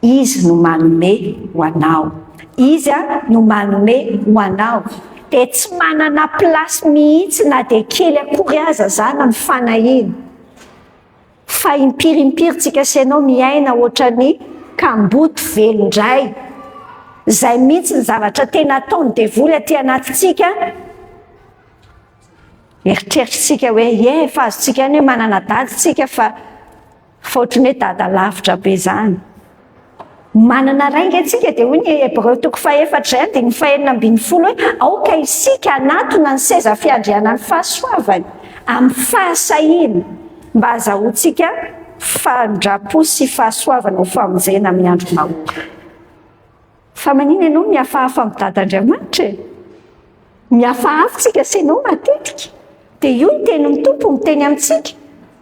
izy no manome ho anao, izy no manome ho anao. Dia tsy manana plasy mihitsy na dia kely akory aza zany ny fanahiny. Fa impirimpiritsika sy ianao miaina ohatra ny kamboty velondray, izay mihitsy ny zavatra tena ataony devoly aty anatintsika. Eritreritsika hoe efa azotsika ny hoe manana daditsika fa ohatrany hoe dada lavitra be zany. Manana rainga antsika dia hoy ny Hebreo 4:4 dia ny 5:20 hoe aoka isika anatona ny seza fiandrianan'ny fahasoavany amin'ny fahasahina mba azahoantsika fandrapo sy fahasoavana ho famonjena amin'ny andro mahomby. Fa manina ianao mihafahafa amin'ny Dadandriamanitra e? Mihafahafa tsika sy ianao matetika. Dia io ny tenin'ny tompo miteny amintsika: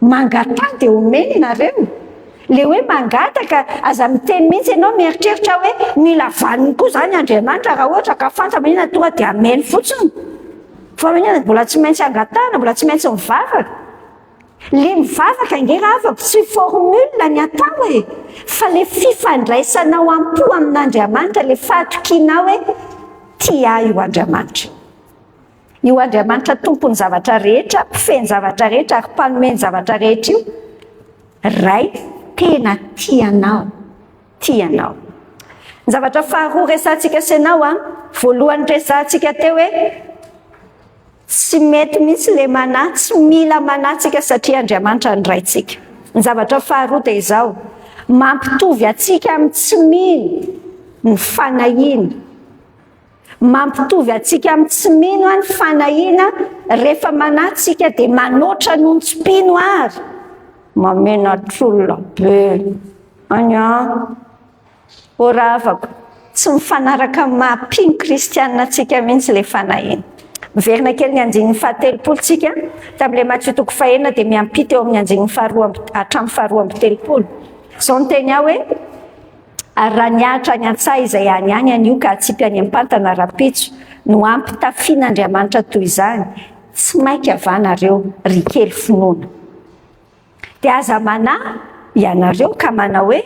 mangatà dia omeny nareo, le hoe mangataka aza miteny mihitsy ianao mieritreritra hoe mila vaniny koa zany Andriamanitra raha ohatra ka fanta manina tonga dia ameny fotsiny fa manina mbola tsy maintsy angatana mbola tsy maintsy mivavaka le mivavaka nge ravako tsy formule ny atao e fa le fifandraisanao ampo amin'Andriamanitra le fatokinao hoe tia io Andriamanitra io Andriamanitra tompony zavatra rehetra mpifeny zavatra rehetra ary mpanomeny zavatra rehetra io ray tena tianao ny zavatra faharoa resantsika senao voalohany resantsika teo hoe tsy mety mihitsy le manahy tsy mila manahtsika satria Andriamanitra ndraitsika ny zavatra faharoa dia izao mampitovy atsika amin'ny tsy mino ny fanahiana mampitovy atsika amin'ny tsy mino ny fanahiana rehefa manahtsika dia manoatra noho ny tsy mpino ary mamenatr'olona be anya oravako tsy mifanaraka mampino kristianina atsika mihitsy le fanahiana miverina kely ny anjin'ny fahatelopolo tsika tamin'ile Matthieu toko fahaenina dia miampita eo amin'ny anjin'ny hatramin'ny faharoa amby telopolo izao no teny aho hoe ary raha niahatra ny an-tsaha izay any anio ka atsipy any am-pantana rapitso no ampitafian'Andriamanitra toy izany tsy mainky avanareo ry kely finoana dia aza manahy ianareo ka manao hoe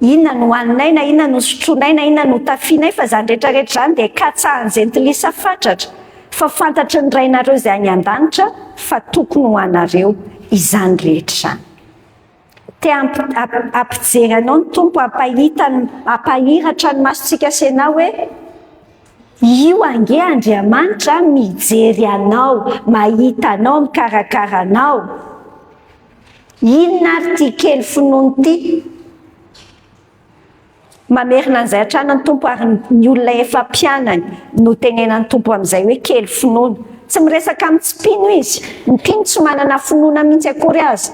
inona no haninay na inona no sotronay na inona no tafianay fa zany rehetrarehetra zany dia katsahan'zentilisa fatratra fa fantatry ny rainareo izay any an-danitra fa tokony ho anareo izany rehetra izany te ampijery anao ny tompo ampahiratra ny masontsika senao hoe io ange Andriamanitra mijery anao mahita anao mikarakara anao inona ary ty kely finoana ty mamerina an'izay hatrana ny tompo ary ny olona efa mpianany no tenenany tompo amin'izay hoe kely finoana tsy miresaka amin'ny tsipino izy ny mpino tsy manana finoana mihitsy akory azy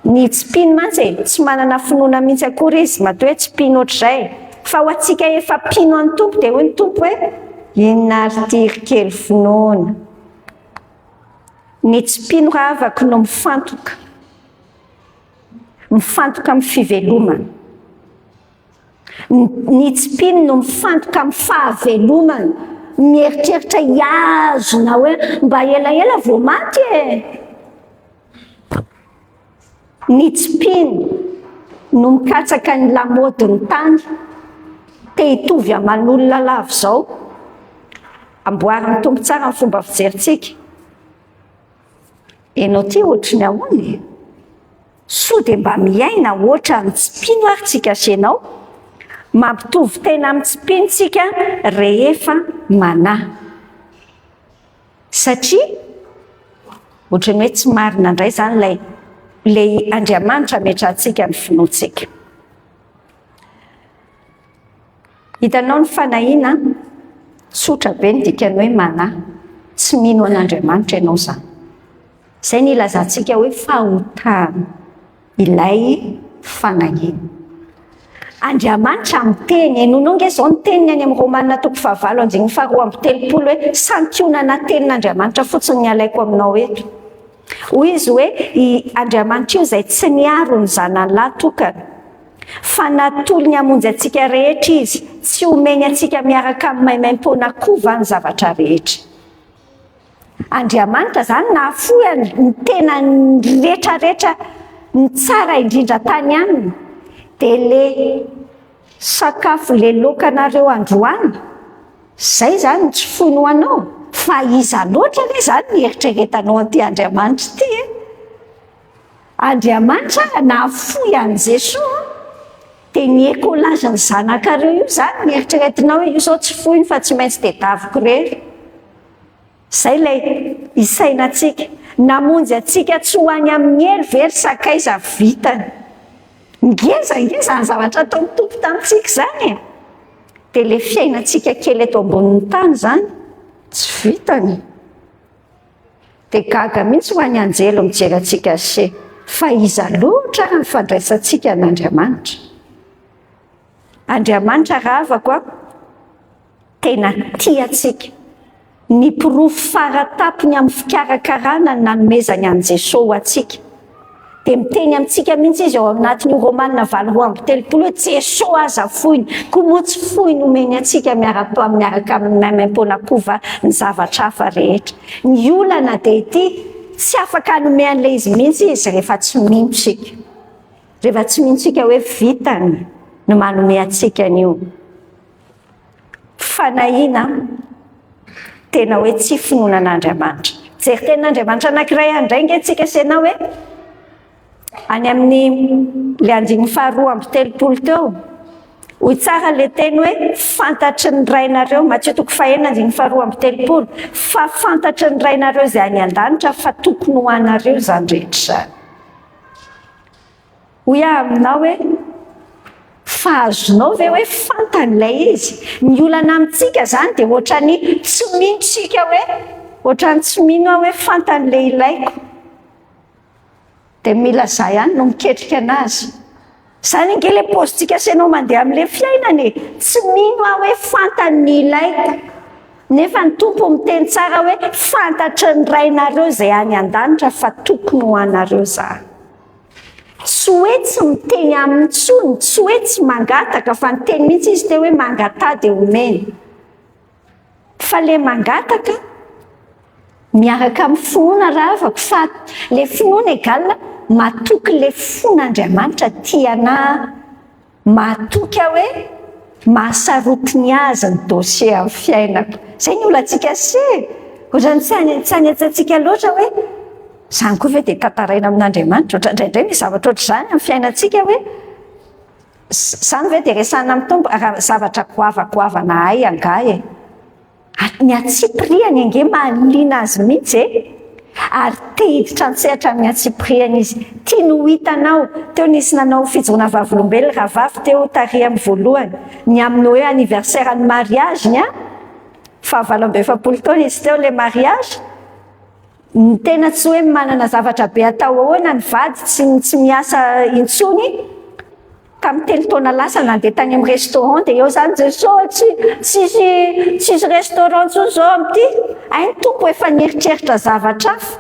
ny tsipino mantsy tsy manana finoana mihitsy akory izy matoa hoe tsipino ohatr'izay fa ho atsika efa mpino an'ny tompo dia hoy ny tompo hoe inona ary ty ry kely finoana ny tsipino raha avaka no mifantoka amin'ny fivelomana ny tsipino no mifantoka amin'ny fahavelomana mieritreritra hiazona hoe mba elaela vao maty ny tsipino no mikatsaka ny lamodiny tany te hitovy aman'olona lavo izao amboarin'ny tompo tsara ny fomba fijerintsika ianao ty ohatry ny ahoany so dia mba miaina ohatra amin'ny tsipino ary tsika senao mampitovy tena amin'ny tsipinontsika rehefa manahy satria ohatrany hoe tsy marina indray zany lay Andriamanitra metrantsika ny finoantsika hitanao ny fanahiana tsotra be ny dikany hoe manahy tsy mino an'Andriamanitra ianao zany izay ny ilazantsika hoe fahotana ilay fanahiana Andriamanitra miteny enonao nge izao ny teniny any amin'ny Romanina toko fahavalo anjin'ny faharoa amby telopolo hoe santionana tenin'Andriamanitra fotsiny ny alaiko aminao eto hoy izy hoe Andriamanitra io izay tsy niaro ny zanany lahy tokana fa natolo ny hamonjy atsika rehetra izy tsy omeny atsika miaraka amin'ny maimaim-poana kova ny zavatra rehetra Andriamanitra zany nahafoy ny tena ny rehetrarehetra ny tsara indrindra tany aminy dia le sakafo le lokanareo androany zay zany tsy fono anao fa iza loatra le zany nieritreretanao an'ity Andriamanitra ity Andriamanitra nahafoy an'i Jesosy dia niekolazy ny zanakareo io zany nieritreretinao hoe io zao tsy foiny fa tsy maintsy tedaviko rery zay lay isainantsika namonjy atsika tsy ho any amin'ny elo very sakaiza vitany ngeza ny zavatra ataon'ny tompo tamintsika zany dia le fiainantsika kely eto ambonin'ny tany zany tsy vitany dia gaga mihitsy ho any anjelo mijery atsika se fa iza loatra ny fandraisantsika an'Andriamanitra Andriamanitra raha avako tena tiatsika ny pirofo faratapony amin'ny fikarakarana ny nanomezany an'i Jesosy ho atsika dia miteny amintsika mihitsy izy ao anatin'io Romanina 8:30 Jesosy aza foiny koa moa tsy foiny omeny antsika miaraka amin'ny maimaimpona-pova ny zavatra hafa rehetra. Ny olana dia ity tsy afaka hanome an'ilay izy mihitsy izy rehefa tsy mino tsika, rehefa tsy mino tsika hoe vitany no manome antsika an'io. Fanahina tena hoe tsy finoanan'Andriamanitra. Jery tenin'Andriamanitra anankiray andray ngentsika sena hoe any amin'ny le 2:30 teo, hoy tsara le teny hoe fantatry ny rainareo, Matthieu 4:2:30, fa fantatry ny rainareo izay any an-danitra fa tokony ho anareo zany rehetra zany. Hoy aminao hoe fahazonao ve hoe fantan'ilay izy? Ny olana amintsika zany dia ohatrany tsy mino tsika hoe, ohatrany tsy mino hoe fantan'ilay ilaiko, dia mila zay ihany no miketrika anazy. Zany ange le paozintsika senao mandeha amin'ilay fiainana, tsy mino hoe fantan'ny ilaiko, nefa ny tompo miteny tsara hoe fantatry ny rainareo izay any an-danitra fa tokony ho anareo zany. Tsy hoe tsy miteny amin'ny tsony, tsy hoe tsy mangataka, fa ny teny mihitsy izy teo hoe mangatà dia omeny. Fa le mangataka miaraka amin'ny finoana ravako, fa le finoana egalina matoky le fon'Andriamanitra tiana matoky hoe mahasarotiny ny azy ny dossier amin'ny fiainako. Zay ny olantsika se ohatrany tsy hanetsantsika loatra hoe zany koa ve dia tantaraina amin'Andriamanitra, ohatraindraindray misy zavatra ohatr'izany amin'ny fiainantsika hoe zany ve dia resana amin'ny tompo zavatra goavagoavana ay angahy ny atsipiriany ange mahaliana azy mihitsy ary tehiditra antsehatra amin'ny atsipiriany izy. Tia no hitanao teo nisy nanao fijoroana vavolombelona rahavavy teo tary amin'ny voalohany ny amin'ny hoe anniversaire ny mariage ny 27 taona izy teo le mariage. Ny tena tsy hoe manana zavatra be atao ahoana ny vady tsy miasa intsony. Tamin'ny 3 taona lasa nandeha tany amin'ny restaurant dia eo zany Jesosy tsisy restaurant tsony zao amin'ity. Ay ny tompo efa nieritreritra zavatra hafa.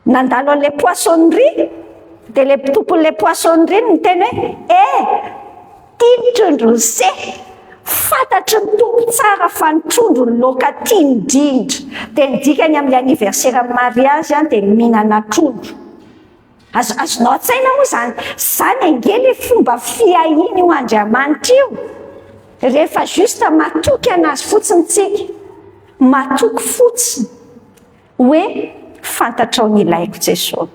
Nandalo an'ilay poissonnerie dia le tompon'ilay poissonnerie ny teny hoe tia ny trondro se, fantatry ny tompo tsara fa ny trondro ny laoka tia indrindra. Dia ny dikany amin'ny anniversaire mariage dia mihinana trondro. Azonao an-tsaina moa zany ange le fomba fiahiny ho Andriamanitra io. Rehefa juste matoky anazy fotsiny tsika, matoky fotsiny hoe fantatrao ny ilaiko Jesosy.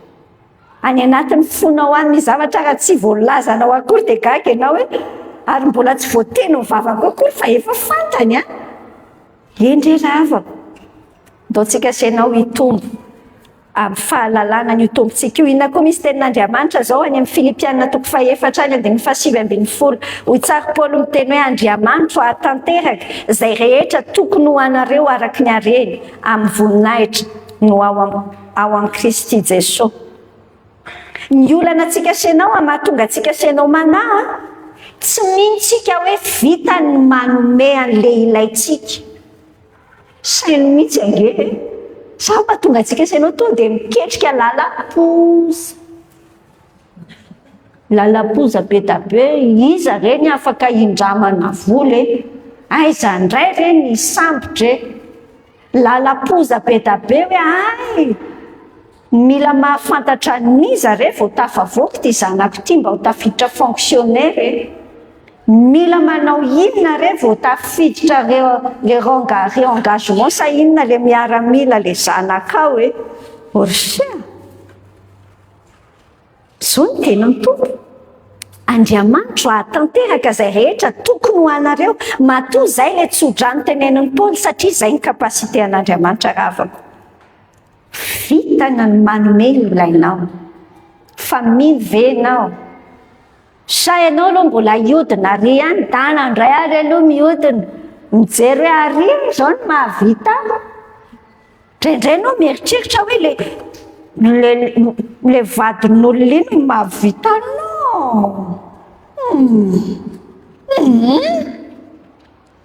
Any anatin'ny fonao any ny zavatra raha tsy voalazanao akory dia gaga ianao hoe ary mbola tsy voateny ny vavako akory fa efa fantany endry ravako. Ndaontsika senao hitombo amin'ny fahalalana ny tombontsika io. Inona koa misy tenin'Andriamanitra zao any amin'ny Filipianina 4:7-10 hoy tsara Paoly miteny hoe Andriamanitra ahatanteraka izay rehetra tokony ho anareo araka ny hareny amin'ny voninahitra no ao amin'ny Kristy Jesosy. Ny olana antsika senao mahatonga antsika senao manahy tsy mintsika hoe vitany manome an'ilay ilaitsika. Sainy mihitsy ange sa mahatonga antsika senao tonga dia miketrika lalapoza be da be, iza reny afaka indramana voly aiza ndray reny isambotra lalapoza be da be hoe ay mila mahafantatra niza re vao tafavoaka ty zanako ty mba ho tafiditra fonctionnaire, mila manao inona re vao tafiditra le re-engagement sa inona le miaramila le zanakao orsia. Zao ny tenany tompo. Andriamanitra ahatanteraka izay rehetra tokony ho anareo. Matoa zay le tsodrano teneniny Paoly satria zay ny kapasite an'Andriamanitra ravako. Vitana ny manome ilainao fa mivenao. Sa ianao aloha mbola iodina ary any dana indray ary aloha miodina mijery hoe ary zao ny mahavita. Indraindray anao mieritreritra hoe le vadin'olona iny no mahavita anao.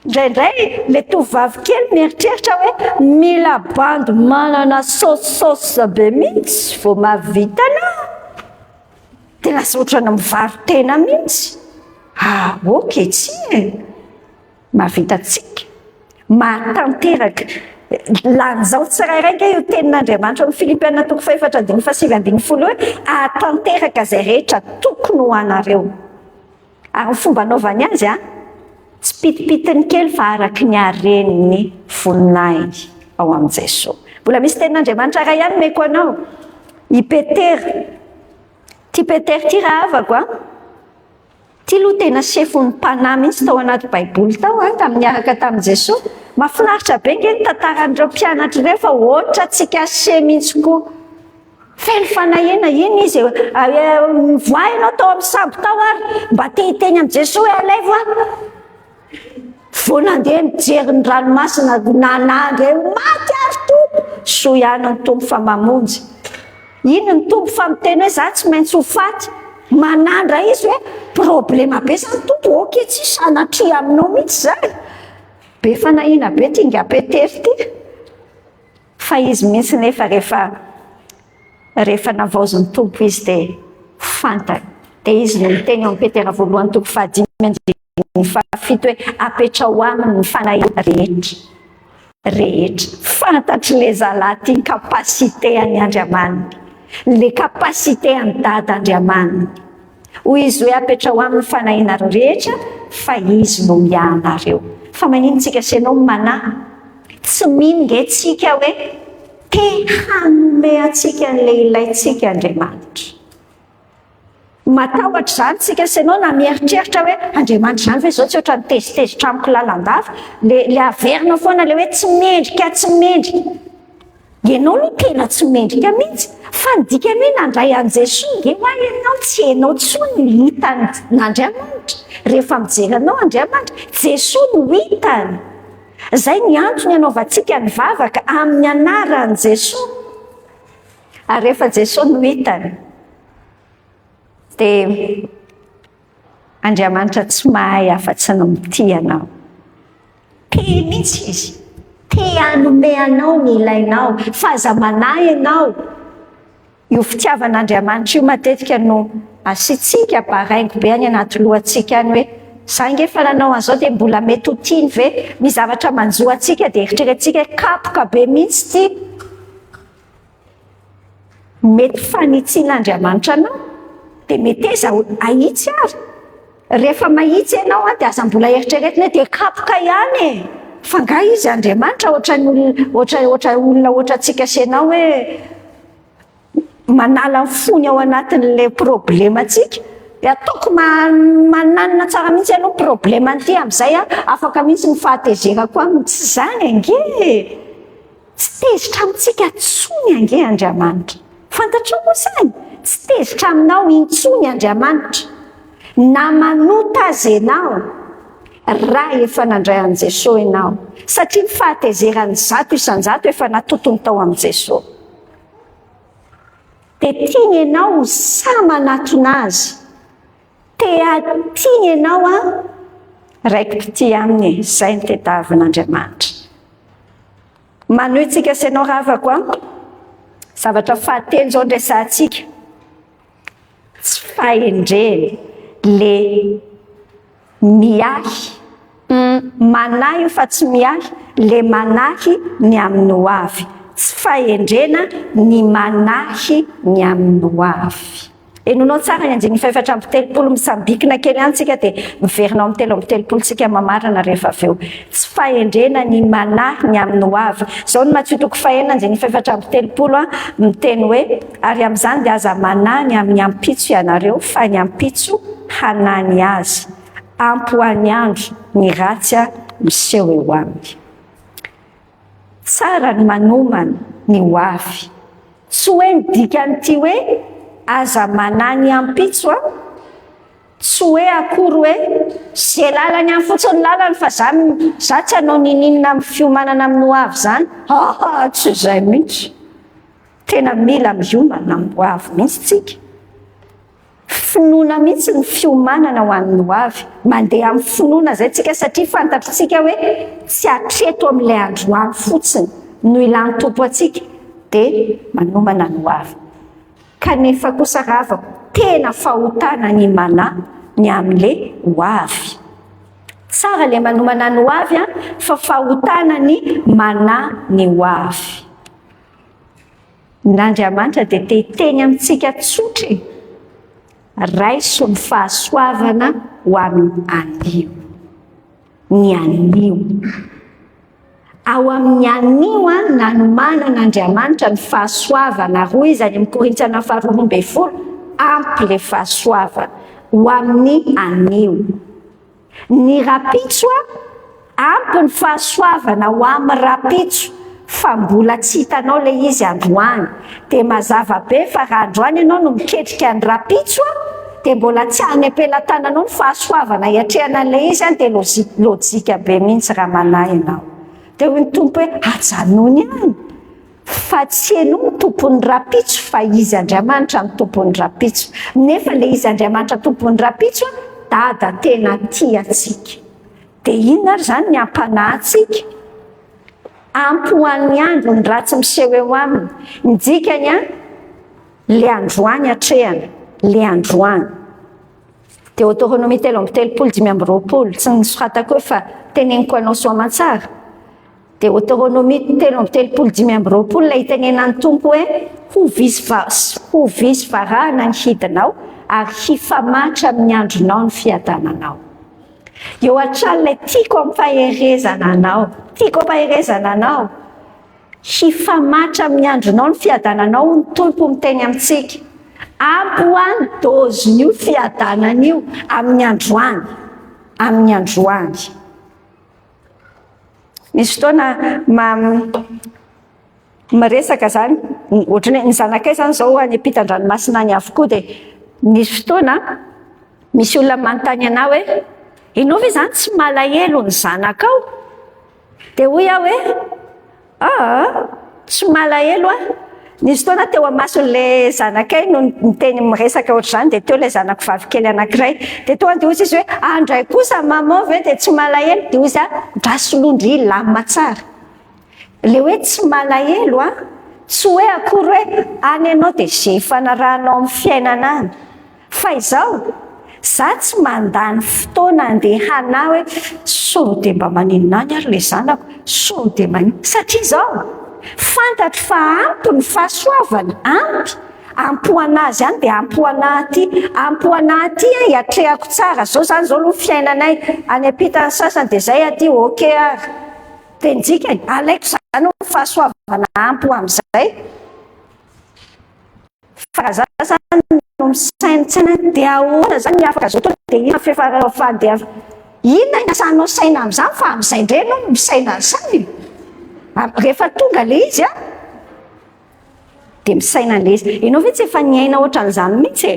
Indraindray le tovovavy kely mieritreritra hoe mila bandy manana saosisauce be mihitsy vao mahavita anao. tena saotrana mivaritena mihitsy. Ok tsy mahavitatsika mahatanteraka lan'izao tsirairaiky io tenin'Andriamanitra amin'ny Filipiana 4:7-10 hoe ahatanteraka zay rehetra tokony ho anareo. Ary ny fomba anaovany azy tsy pitipitiny kely fa araky ny hareniny voninahiny ao amin'i Jesosy. Mbola misy tenin'Andriamanitra iray ihany meko anao. I Petera. Ty Petera ty raha avako ty aloha tena sefon'ny mpanahy mihitsy tao anaty baiboly tao miaraka tamin'i Jesosy. Mahafinaritra be nge ny tantaran'ireo mpianatra ireo fa ohatra tsika se mihitsy koa. Feno fanahena iny izy mivoa ianao tao amin'ny sambo tao ary mba te-hiteny amin'i Jesosy alevo vao nandeha mijery ny ranomasina nanandry maty ary tompo. So ihany ny tompo fa mamonjy. Ino ny tompo fa miteny hoe za tsy maintsy ho faty. Manandra izy hoe problema be sa ny tompo. Ok tsy sanatria aminao mihitsy zay. Be fanahina be ty nga Petera ty. Fa izy mihitsy nefa rehefa navaoziny tompo izy de fantany. De izy no miteny amin'ny Petera voalohany 5:7 hoe apetra ho aminy ny fanahina rehetra. Fantatry le zalahy ty ny kapasité an'i Andriamanitra. Le kapasité an'i Dad'Andriamanitra. Hoy izy hoe apetra ho aminy fanahina rehetra fa izy no mianareo. Fa manino tsika sy ianao manahy. Tsy mino nge tsika hoe te hanome atsika an'le ilaitsika Andriamanitra. Matahotra zany tsika sy ianao na mieritreritra hoe Andriamanitra zany ve zao tsy ohatran'ny tezitezitra amiko lalandava. Le averina foana le hoe tsy mendrika. Ianao aloha tena tsy mendrika mihitsy. Fa ny dikany hoe nandray an'i Jesosy nge hoa ianao tsy hainao tsony hitan'Andriamanitra. Rehefa mijery anao Andriamanitra, Jesosy no hitany. Zay ny antony anaovantsika ny vavaka amin'ny anaran'i Jesosy. Ary rehefa Jesosy no hitany, dia Andriamanitra tsy mahay afa-tsy ny mitia anao. Te mihitsy izy. Te hanome anao ny ilainao. Faza manahy ianao. Io fitiavan'Andriamanitra io matetika no asitsika baraingo be any anaty lohantsika any hoe za nge fa nanao an'izao dia mbola mety ho tiany ve? Misy zavatra manjoa antsika dia eritreretintsika kapoka be mihitsy ty. Mety fanitsian'Andriamanitra anao dia mety eza ahitsy ary. Rehefa mahitsy ianao dia aza mbola eritreretina dia kapoka ihany fa nga izy Andriamanitra ohatran'ny olona ohatrantsika sy ianao hoe manala ny fony ao anatin'le problemantsika. Dia ataoko mananina tsara mihitsy aloha probleman'ity amin'izay afaka mihitsy ny fahatezerako aminy. Tsy zany ange. Tsy tezitra amintsika tsony ange Andriamanitra. Fantatrao moa izany? Tsy tezitra aminao intsony Andriamanitra. Na manota azy ianao raha efa nandray an'i Jesosy ianao. Satria ny fahatezerany 100 isan-jato efa natotony tao amin'i Jesosy. Dia tiany ianao sa manatona azy. Tiany ianao raiky piti aminy. Izay ny tadiavin'Andriamanitra. Manohy tsika sy ianao ravako zavatra fahatelo zao ndresantsika. Tsy fahendreny le miahy. Manahy io fa tsy miahy. Le manahy ny amin'ny hoavy. Tsy fahendrena ny manahy ny amin'ny hoavy. Enonao tsara ny 4:7 misambikina kely any tsika dia miverinao amin'ny 3:7 tsika mamarana rehefa avy eo. Tsy fahendrena ny manahy ny amin'ny hoavy. Zao ny Matthieu 4:7 miteny hoe ary amin'izany dia aza manahy ny amin'ny ampitso ianareo fa ny ampitso hanany azy. Ampoany andro ny ratsy miseho eo aminy. Tsara ny manomana ny hoavy. Tsy hoe ny dikan'ity hoe aza manahy ny ampitso tsy hoe akory hoe zay lalany any fotsiny lalany fa za tsy hanao nininona amin'ny fiomanana amin'ny hoavy zany. Tsy izay mihitsy. Tena mila miomana amin'ny hoavy mihitsy tsika. Finoana mihitsy ny fiomanana ho an'ny hoavy. Mandeha amin'ny finoana zay tsika satria fantatritsika hoe tsy hatreto amin'ilay androany fotsiny no ilan'ny tompo atsika dia manomana ny hoavy. Kanefa kosa ravako tena fahotana ny mana ny am'le hoavy. Tsara le manomana ny hoavy fa fahotana ny mana ny hoavy. N'Andriamanitra dia te-teny amintsika tsotra raiso ny fahasoavana ho amin'ny anio. Ny anio. Ao amin'ny anio nanomana n'Andriamanitra ny fahasoavana roa izy any amin'ny Korintiana 4:12 ampy le fahasoavana ho amin'ny anio. Ny rapitso ampy ny fahasoavana ho amin'ny rapitso fa mbola tsy hitanao le izy androany. Dia mazava be fa raha androany ianao no miketrika ny rapitso dia mbola tsy any ampelantananao ny fahasoavana hiatrehana an'le izy dia lojika be mihitsy raha manahy ianao. Dia hoy ny tompo hoe ajanony any fa tsy ianao ny tompon'ny rapitso fa izy Andriamanitra ny tompon'ny rapitso. Nefa le izy Andriamanitra tompon'ny rapitso dada tena tia antsika. Dia inona ary zany ny ampanahintsika? Ampy ho an'ny andro ny ratsy miseho eo aminy. Ny dikany le androany hatrehana, le androany. Dia Deutéronomie 3:13-20 tsy nisoratako hoe fa teneniko anao soa aman-tsara. Dia Deutéronomie 3:13-20 ilay itenenan'ny tompo hoe ho visy varahana ny hidinao ary hifamatra amin'ny andronao ny fiadananao. Eo atralilay tiako amin'ny faherezana anao, tiako faherezana anao, hifamatra amin'ny andronao ny fiadananao ny tompo miteny amintsika. Ampy ho any dozin'io fiadanan'io amin'ny androany, amin'ny androany. Misy fotoana miresaka zany, ohatrany ny zanakay zany zao any ampitan-dranomasina any avokoa dia misy fotoana misy olona manontany anao hoe ianao ve zany tsy malahelo ny zanakao? Dia hoy aho hoe tsy malahelo Nisy fotoana teo amason'le zanakay no niteny miresaka ohatr'izany dia teo ilay zanako vavikely anankiray dia toa dia hozy izy hoe andray kosa maman ve dia tsy malahelo dia hozy drasolondry lamina tsara. Le hoe tsy malahelo tsy hoe akory hoe any ianao dia zay fanarahanao amin'ny fiainana any fa izao za tsy mandany fotoana andehana hoe sao dia mba maninona any ary le zanako, sao dia maninona satria izao fantatro fa ampy ny fahasoavana, ampy ho anazy any dia ampy ho anahy aty hiatrehako tsara zao zany zao aloha fiainanay any ampitany sasany dia zay aty ok ary dia njika alaiko zany ny fahasoavana ampy ho amin'izay fa za zany no misainatsaina dia ahoana zany ny afaka zao toa dia ina fefafandeha inona ny asanao saina amin'izany fa amin'izay indray anao no misaina an'izany rehefa tonga le izy dia misaina an'le izy. Ianao ve tsy efa niaina ohatran'izany mihitsy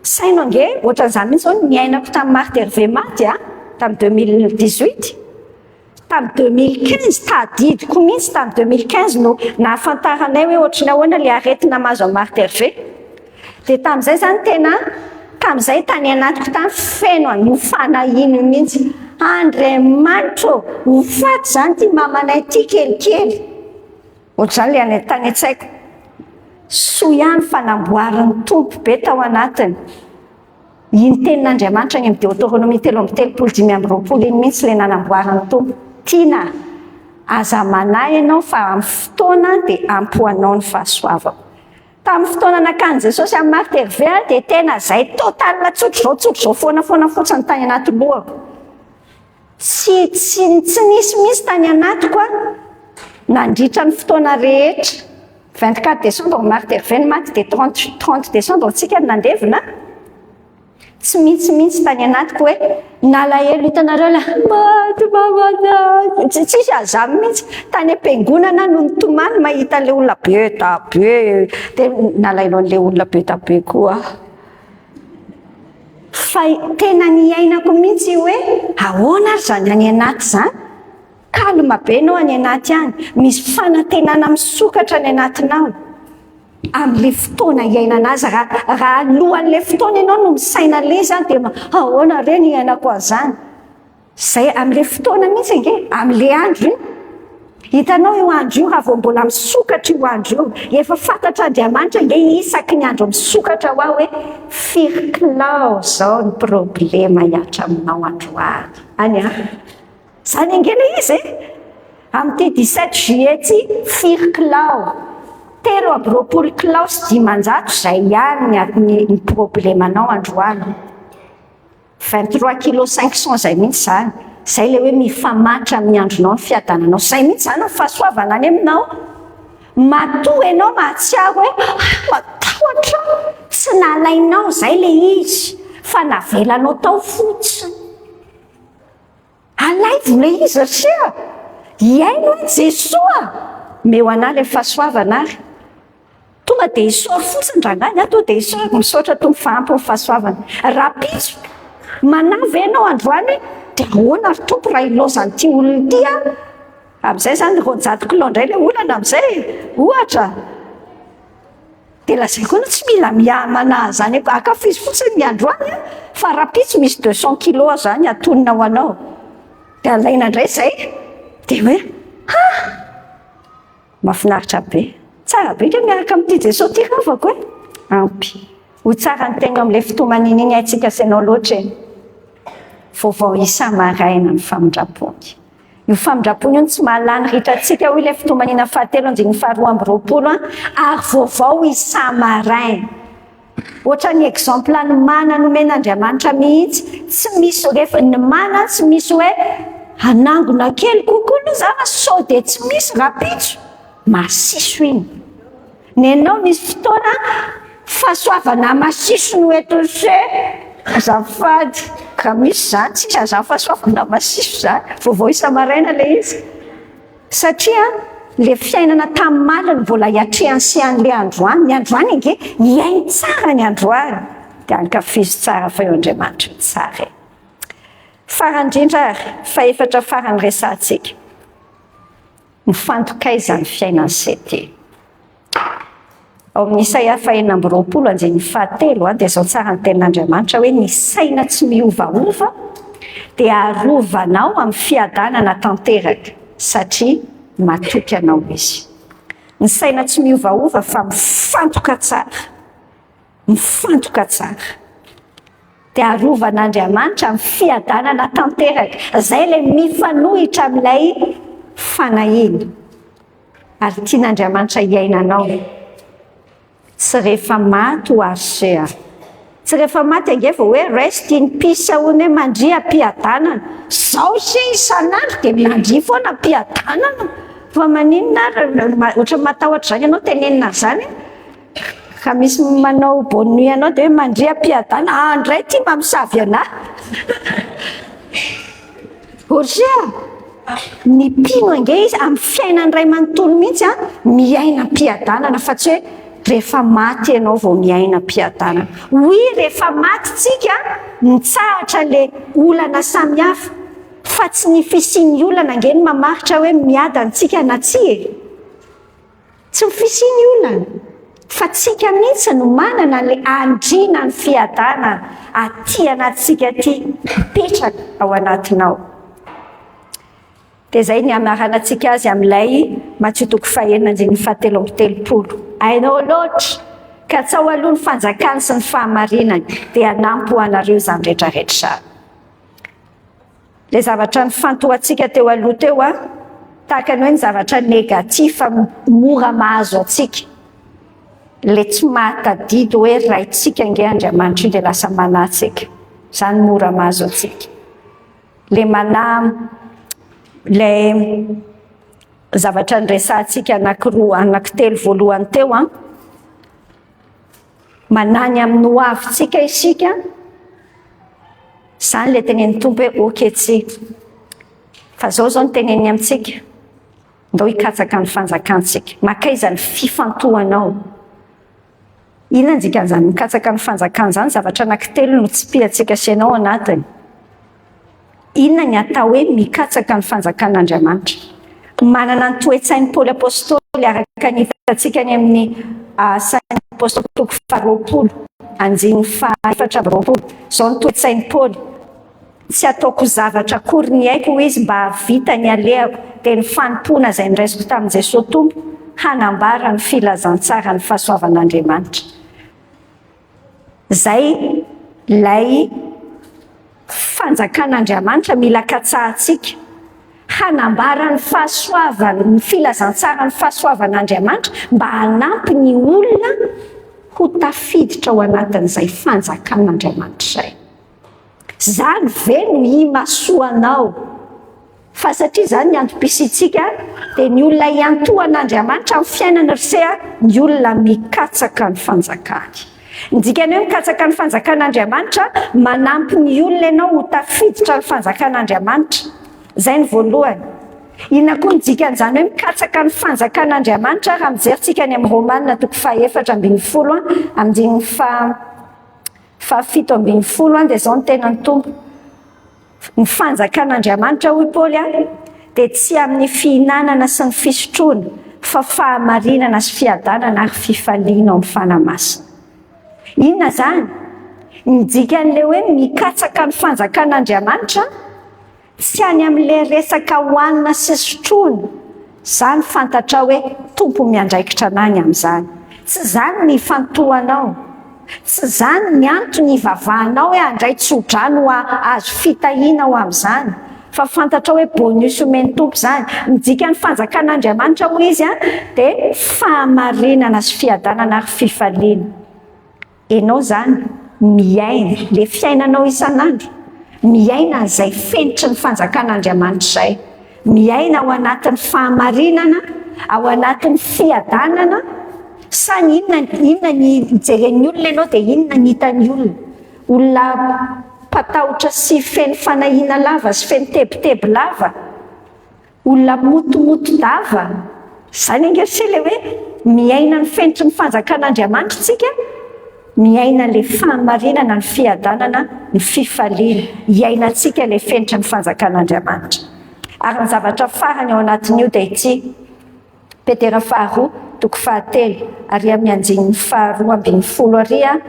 saina ange ohatran'izany mihitsy zao niainako tamin'ny Marthe Hervé maty tamin'ny 2018 tamin'ny 2015 tadidiko mihitsy tamin'ny 2015 no nahafantaranay hoe ohatrany ahoana le aretina mahazo an'i Marthe Hervé dia tamin'izay zany tena tamin'izay tany anatiko tany feno an'io fanahiny mihitsy Andriamanitra ho faty zany ty mamanay ty kelikely ohatr'izany le any tany an-tsaiko soa ihany fanamboaran'ny tompo be tao anatiny. Iny tenin'Andriamanitra any amin'ny Deutéronomie 3:13-20 iny mihitsy le nanamboaran'ny tompo. Tiana aza manahy ianao fa amin'ny fotoana dia ampy ho anao ny fahasoavako. Tamin'ny fotoana nankany Jesosy amin'ny Marthe Hervé dia tena zay totaly tsotro zao foana fotsiny tany anaty lohako. Tsy nisy mihitsy tany anatiko nandritra ny fotoana rehetra. 24 décembre Marthe Hervé ny maty dia 30 décembre tsika nandevina. Tsy mihitsy tany anatiko hoe nalahelo hitanareo maty mamana tsisy azamy mihitsy tany am-piangonana no nitomany mahita le olona be tabe dia nalahelo an'le olona be tabe koa fa tena niainako mihitsy hoe ahoana ary zany any anaty zany kalma be anao any anaty any misy fanantenana misokatra any anatinao amin'le fotoana iainana azy raha alohan'le fotoana ianao no misaina le zany dia ahoana re ny iainako an'izany zay amin'le fotoana mihitsy nge amin'le andro Hitanao io andro io raha vao mbola misokatra io andro io efa fantatra Andriamanitra nge isaky ny andro misokatra ho aho hoe firikilao zao ny problema hiatra aminao androany any a zany angena izy amin'ity 17 juillet ty firikilao 3 kilao sy 10 zay ihany ny problemanao androany 23 kilo 500 zay mihitsy zany zay le hoe mifamatra amin'ny andronao ny fiadananao zay mihitsy zany ny fahasoavana any aminao matoa ianao mahatsiaro hoe matahotra tsy nalainao zay le izy fa navelanao tao fotsiny alaivo le izy satria iaino hoe Jesoa meo anahy le fahasoavana ary tonga dia hisory fotsiny drangany ato dia hisory misaotra to mifahampy ny fahasoavana rapitso manavy ianao androany dia ahoana ry tompo raha ilozan'ity olona ity amin'izay zany 100 kilao indray le olana amin'izay ohatra dia lazay koa no tsy mila miamana zany akafizy fotsiny ny androany fa rapitso misy 200 kilo zany atonina ho anao dia alaina indray zay dia hoe mahafinaritra be tsara be nge miaraka amin'ity Jesosy ty rafako ampy ho tsara ny tegna amin'ilay fitomanina iny haitsika sainao loatra vaovao isa maraina ny famindram-pony io famindram-pony io tsy mahalany ritratsika ho ilay fitomanina fahatelo anjeny faharoa amby roapolo ary vaovao isa maraina ohatra ny exemple ny mana nomen'Andriamanitra mihitsy tsy misy rehefa ny mana tsy misy hoe anangona kely kokoa no zava sao dia tsy misy rapitso masiso iny ny anao misy fotoana fahasoavana masiso no etose azafady ka misy zany tsisy azafy fahasoavana masiso zany vaovao isa maraina le izy satria le fiainana tamin'ny maliny mbola hiatrehany sy an'le androany ny androany nge hiainy tsara ny androany dia ankafizo tsara fa eo Andriamanitra io tsara farandrindra ary faefatra farany resantsika mifantokaizany fiainany sety ao amin'ny Isaia 4:20 dia zao tsara ny tenin'Andriamanitra hoe ny saina tsy miovaova dia arovanao amin'ny fiadanana tanteraka satria matoky anao izy ny saina tsy miovaova fa mifantoka tsara dia arovan'Andriamanitra amin'ny fiadanana tanteraka zay le mifanohitra amin'ilay fanahiny ary tian'Andriamanitra hiainanao tsy rehefa maty ho arsea tsy rehefa maty ange vao hoe rest in peace hono hoe mandry ampiadanana zao se isan'andro dia mandry foana ampiadanana fa maninona ohatra matahotra zany ianao tenenina zany ka misy manao bonne nuit ianao dia hoe mandry ampiadanana andray ty mamosavy anahy orsea ny mpino ange izy amin'ny fiainany ray manontolo mihitsy miaina ampiadanana fa tsy hoe rehefa maty ianao vao miaina ampiadanana hoy rehefa maty tsika mitsahatra le olana samihafa fa tsy ny fisiany olana nge ny mamaritra hoe miadantsika na tsy tsy mifisiany olana fa tsika mihitsy no manana le andrina ny fiadanana aty anatsika ty mipetraka ao anatinao dia zay ny amaranantsika azy amin'ilay Matthieu 7:7 ainao loatra ka tsy ao aloha ny fanjakany sy ny fahamarinany dia anampy ho anareo izany rehetrarehetra le zavatra ny fantohantsika teo aloha teo tahaka ny hoe ny zavatra negativa mora mahazo atsika le tsy mahatadidy hoe raintsika nge Andriamanitra io dia lasa manatsika zany mora mahazo atsika le manamo le zavatra nyresantsika anankitelo voalohany teo manany amin'ny hoavintsika isika zany le tenen'ny tompo hoe oketsy fa zao ny teneniny amintsika ndao hikatsaka ny fanjakantsika makaiza ny fifantohanao inona njikan'izany mikatsaka ny fanjakana zany zavatra anankitelo no tsy piatsika sianao anatiny inona ny atao hoe mikatsaka ny fanjakan'Andriamanitra manana ny toe-tsain'ny Paoly apôstôly araka ny hitantsika ny amin'ny sain'ny apôstôly 2:20 zao ny toe-tsain'ny Paoly tsy ataoko zavatra akory ny haiko izy mba havita ny alehako dia ny fanompona izay niraisiko tamin'i Jesosy Tompo hanambara ny filazantsara ny fahasoavan'Andriamanitra. Zay lay fanjakan'Andriamanitra mila katsahantsika hanambara ny fahasoavana ny filazantsara ny fahasoavan'Andriamanitra mba hanampy ny olona ho tafiditra ao anatin'izay fanjakan'Andriamanitra izay. Zany ve no imasoanao fa satria zany ny antom-pisitsika dia ny olona iantoan'Andriamanitra amin'ny fiainana risea ny olona mikatsaka ny fanjakany. Ndikany hoe mikatsaka ny fanjakan'Andriamanitra manampy ny olona ianao ho tafiditra ny fanjakan'Andriamanitra. Zay ny voalohany. Inona koa ny dikan'izany hoe mikatsaka ny fanjakan'Andriamanitra raha mijery ny amin'ny Romanina 4:10 amin'ny fahafito ambin'ny folo dia zao ny tenan'ny Tompo. Ny fanjakan'Andriamanitra hoy Paoly dia tsy amin'ny fihinanana sy ny fisotroana fa fahamarinana sy fiadanana ary fifaliana ao amin'ny fanamasina. Inona zany? Ny dikan'ilay hoe mikatsaka ny fanjakan'Andriamanitra tsy any amin'ilay resaka hohanina sy sotroana. Zany fantatra hoe Tompo miandraikitra anany amin'izany. Tsy zany ny fantohanao. Tsy zany ny antony ivavahanao hoe handray tsodrano azo fitahiana ao amin'izany. Fa fantatra hoe bonus omeny Tompo zany. Ny dikan'ny fanjakan'Andriamanitra hoy izy dia fahamarinana sy fiadanana ary fifaliana. Ianao zany miaina le fiainanao isan'andro. Miaina izay fenitry ny fanjakan'Andriamanitra izay. Miaina ao anatin'ny fahamarinana, ao anatin'ny fiadanana. Sa inona ny jeren'ny olona ianao dia inona ny hitan'ny olona. Olona mpatahotra sy feno fanahiana lava sy feno tebotebo lava. Olona motomoto dava. Izany angerisele hoe miaina ny fenitry ny fanjakan'Andriamanitra tsika. Miaina le fahamarinana, ny fiadanana, ny fifaliana. Iainantsika le fenitry ny fanjakan'Andriamanitra. Ary ny zavatra farany ao anatin'io dia ity. Petera 2:3 ary amin'ny andininy 2:12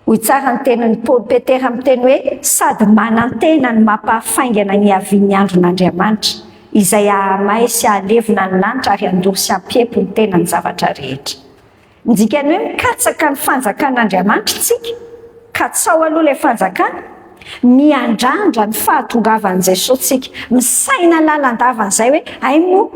hoy tsara ny tenan'ny Petera miteny hoe sady manantena ny mampahafaingana ny havian'ny andron'Andriamanitra izay ahamay sy ahalevina ny lanitra ary handoro sy hampiepy ny tenany zavatra rehetra. Ndikany hoe mikatsaka ny fanjakan'Andriamanitra tsika ka tsao aloha ilay fanjakana miandrandra ny fahatongavan'i Jesosy tsika misaina lalan-davan'izay hoe ay moa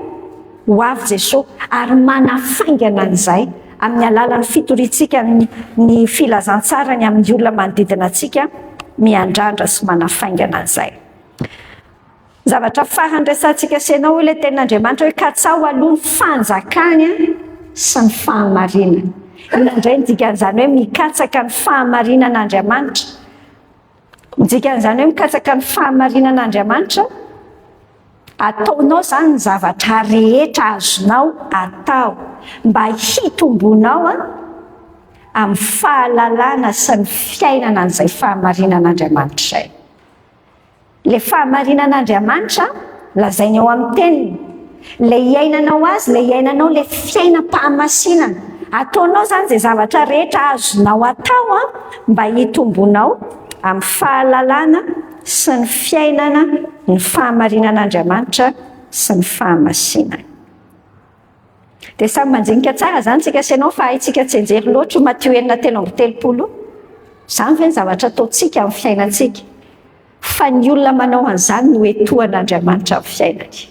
ho avy Jesosy ary manafaingana an'izay amin'ny alalan'ny fitoritsika ny filazantsarany amin'ny olona manodidina antsika miandrandra sy manafaingana an'izay. Zavatra farany resantsika senao ilay tenin'Andriamanitra hoe ka tsao aloha ny fanjakany sy ny fahamarinana. Indray ny dikan'izany hoe mikatsaka ny fahamarinan'Andriamanitra. Ny dikan'izany hoe mikatsaka ny fahamarinan'Andriamanitra ataonao zany ny zavatra rehetra azonao atao mba hitombonao amin'ny fahalalana sy ny fiainana an'izay fahamarinan'Andriamanitra izay. Le fahamarinan'Andriamanitra lazainy ao amin'ny teniny. Le iainanao azy, le iainanao le fiainam-pahamasinana. Ataonao zany izay zavatra rehetra azonao atao mba hitombonao amin'ny fahalalana sy ny fiainana ny fahamarinan'Andriamanitra sy ny fahamasinana. Dia samy manjinika tsara zany tsika senao fa haitsika tsy enjery loatra Matthieu 9:30. Zany ve ny zavatra ataontsika amin'ny fiainantsika. Fa ny olona manao an'izany no etoan'Andriamanitra amin'ny fiainany.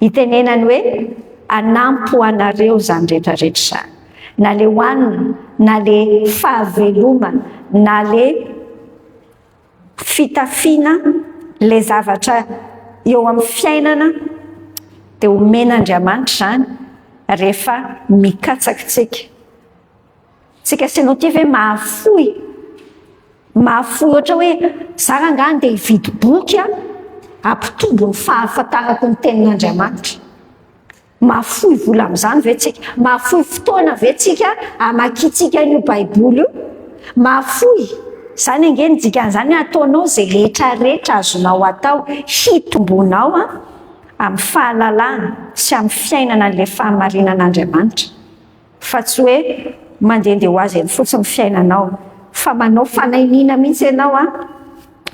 Itenenany hoe anampy ho anareo zany rehetrarehetra zany. Na le hoanina, na le fahavelomana, na le fitafiana, le zavatra eo amin'ny fiainana dia omen'Andriamanitra zany rehefa mikatsaka tsika. Tsika senao ty ve mahafoy ohatra hoe zara angany dia hividy boky ampitombo ny fahafantarako ny tenin'Andriamanitra. Mahafoy vola amin'izany ve tsika? Mahafoy fotoana ve tsika amakiantsika io Baiboly io? Mahafoy. Zany ange ny dikan'izany ataonao izay rehetrarehetra azonao atao hitombonao amin'ny fahalalana sy amin'ny fiainana an'ilay fahamarinan'Andriamanitra. Fa tsy hoe mandehandeha ho azy eny fotsiny fiainanao fa manao fanahiniana mihitsy ianao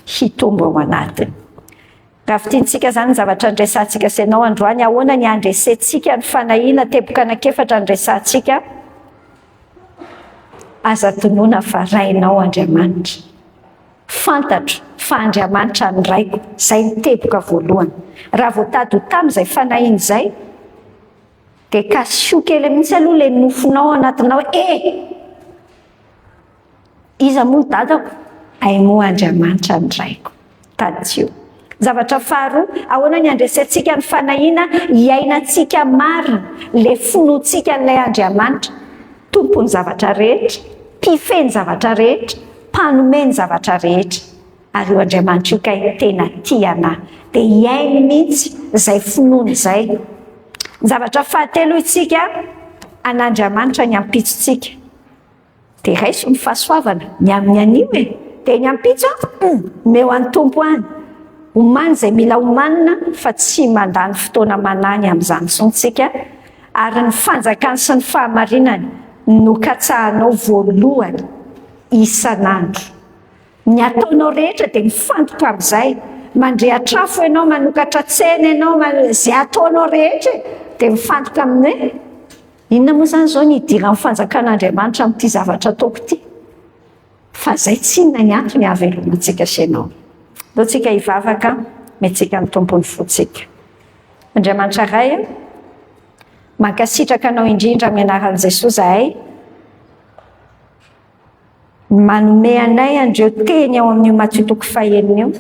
hitombo ao anatiny. Raha fitiantsika zany zavatra andresantsika sy ianao androany, ahoana ny andresentsika ny fanahiana teboka anakefatra andresantsika? Aza tonoana fa rainao Andriamanitra. Fantatro fa Andriamanitra ny raiko, zay ny teboka voalohany. Raha voatady ho tamin'izay fanahiana izay, dia kasio kely mihitsy aloha ilay nofonao anatinao, iza moa dadako? Ay moa Andriamanitra ny raiko. Tadio. Zavatra faharoa, ahoana ny andresentsika ny fanahiana? Iainantsika marina le fonontsika n'ilay Andriamanitra, tompony zavatra rehetra, mpifeny zavatra rehetra, mpanomeny zavatra rehetra. Ary io Andriamanitra io ka tena tia anahy, dia iainy mihitsy izay finoana izay. Zavatra fahatelo itsika, an'Andriamanitra ny ampitsontsika. Dia raiso ny fahasoavana, ny amin'ny anio dia ny ampitso meo an'ny tompo any. Omany izay mila omanina fa tsy mandany fotoana manany amin'izany intsontsika, ary ny fanjakany sy ny fahamarinany no katsahanao voalohany isan'andro. Ny ataonao rehetra dia mifantoka amin'izay. Mandrehatrafo ianao, manokatra tsena ianao, izay ataonao rehetra dia mifantoka amin'ny inona moa zany izao ny hidira amin'ny fanjakan'Andriamanitra amin'ity zavatra ataoko ity? Fa izay tsy inona ny antony hahavelomantsika sy ianao. Ndao tsika hivavaka mentsika ny tompony fotsika. Andriamanitra ray, mankasitraka anao indrindra amin'ny anaran'i Jesosy zahay, manome anay andreo teny ao amin'io Matthieu toko fahaenina io,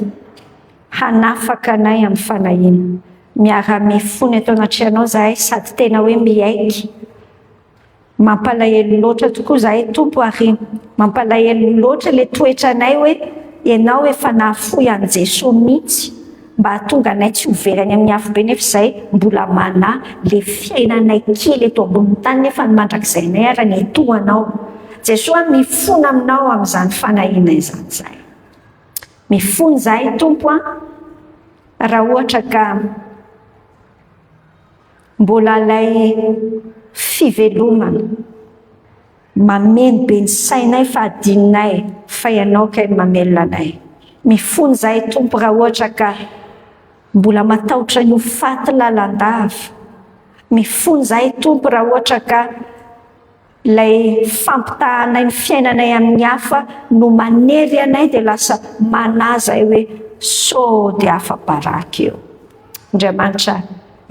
hanafaka anay amin'ny fanahiana. Miara-mifony atao anatrehana zahay sady tena hoe miaiky. Mampalahelo loatra tokoa zahay tompo, ary mampalahelo loatra le toetra anay hoe ianao efa nahafoy an' Jesosy mihitsy mba hahatonga anay tsy hoverany amin'ny afo be, nefa izay mbola mana le fiainanay kely eto ambonin'ny tany, nefa ny mandrakizay anay ary ny etoanao. Jesosy mifona aminao amin'izany fanahiana izany zahay. Mifony zahay tompo raha ohatra ka mbola ilay fivelomana mameno be ny sainay fa adinonay fa ianao kay mamelona anay. Mifony zahay tompo raha ohatra ka mbola matahotra ny ho faty lalandava. Mifony zahay tompo raha ohatra ka ilay fampitahanay ny fiainanay amin'ny hafa no manery anay dia lasa manaza hoe so dia afa-baraka eo. Andriamanitra,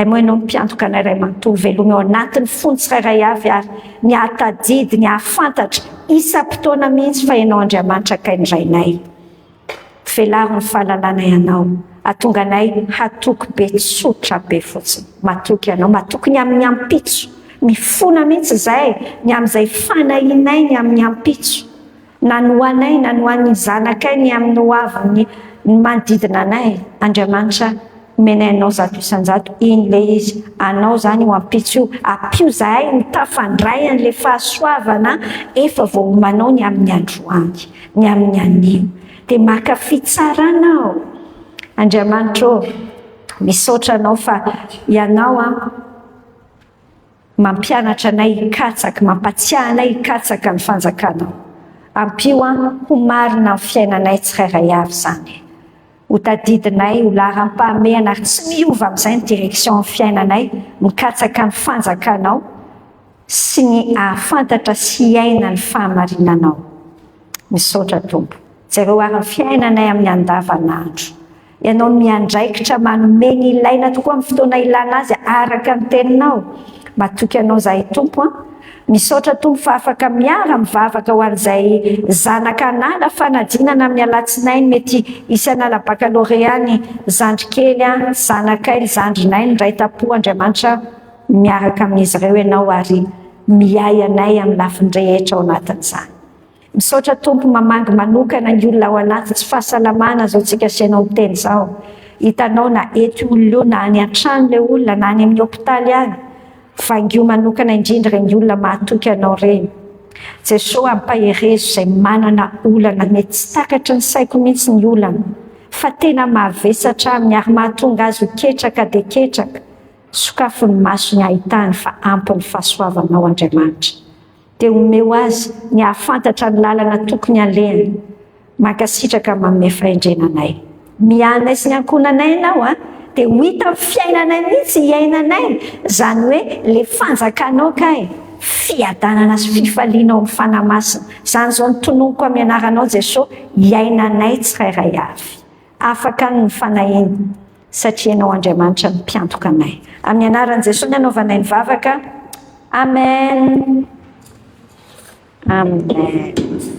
moa ianao mpiantoka anay ray manontolo veloma ao anatin'ny fony tsirairay avy, ary ny ahatadidy, ny ahafantatra isam-potoana mihitsy fa ianao Andriamanitra kay ny rainay. Velaro ny fahalalana ianao, ahatonga anay hatoky be tsotra be fotsiny. Matoky ianao, matoky ny amin'ny ampitso. Mifona mihitsy izay ny amin'izay fanahinay ny amin'ny ampitso. Na ny ho anay, na ny ho an'ny zanakay, ny amin'ny ho avy ny manodidina anay. Andriamanitra, menay anao zato isan-jato, iny le izy. Anao zany ho ampitso io, ampio zahay ny tafandray an'le fahasoavana efa vao omanao ny amin'ny androany, ny amin'ny anio. Dia mankafy tsara anao. Andriamanitra, misaotra anao fa ianao mampianatra anay hikatsaka, mampatsiahy anay hikatsaka ny fanjakanao. Ampio ho marina amin'ny fiainanay tsirairay avy zany. Ho tadidinay, ho laharam-pahamehana ary tsy miova amin'izay ny direksion amin'ny fiainanay, mikatsaka ny fanjakanao sy ny ahafantatra sy hiaina ny fahamarinanao. Misaotra tompo. Jereo ary ny fiainanay amin'ny andavanandro. Ianao miandraikitra manome ny ilaina tokoa amin'ny fotoana ilana azy araka ny teninao. Matoky anao zahay tompo. Misaotra tompo fa afaka miara mivavaka ho an'izay zanakanala fanadinana amin'ny alatsinainy, mety isanala baccalauréat ny zandry kely, zanakay ny zandrinay ny ray tapo. Andriamanitra, miaraka amin'izy ireo ianao ary miay anay amin'ny lafiny rehetra ao anatin'izany. Misaotra tompo mamangy manokana ny olona ao anaty tsy fahasalamana zao tsika sianao teny zao. Hitanao na eto olona io, na any an-trano le olona, na any amin'ny hôpitaly any, fangio manokana indrindra reny olona mahatoky anao reny. Jesosy ampaherezo izay manana olana, mety tsy takatra ny saiko mihitsy ny olana, fa tena mavesatra miary mahatonga azy ho ketraka dia ketraka. Sokafo ny maso ny ahitany fa ampy ny fahasoavanao Andriamanitra. Dia omeo azy ny ahafantatra ny lalana tokony alehany. mankasitraka manome fahendrenanay. Mianay sy ny ankonanay ianao a, dia ho hita amin'ny fiainanay mihitsy iainanay, izany hoe le fanjakanao kay fiadanana sy fifaliana ao amin'ny fanamasina. Izany izao notononoko amin'ny anaranao Jesosy, iainanay tsirairay avy afaka ny fanahiny satria ianao Andriamanitra ny mpiantoka anay. Amin'ny anaran'i Jesosy ny anaovanay ny vavaka. Amen. Amen.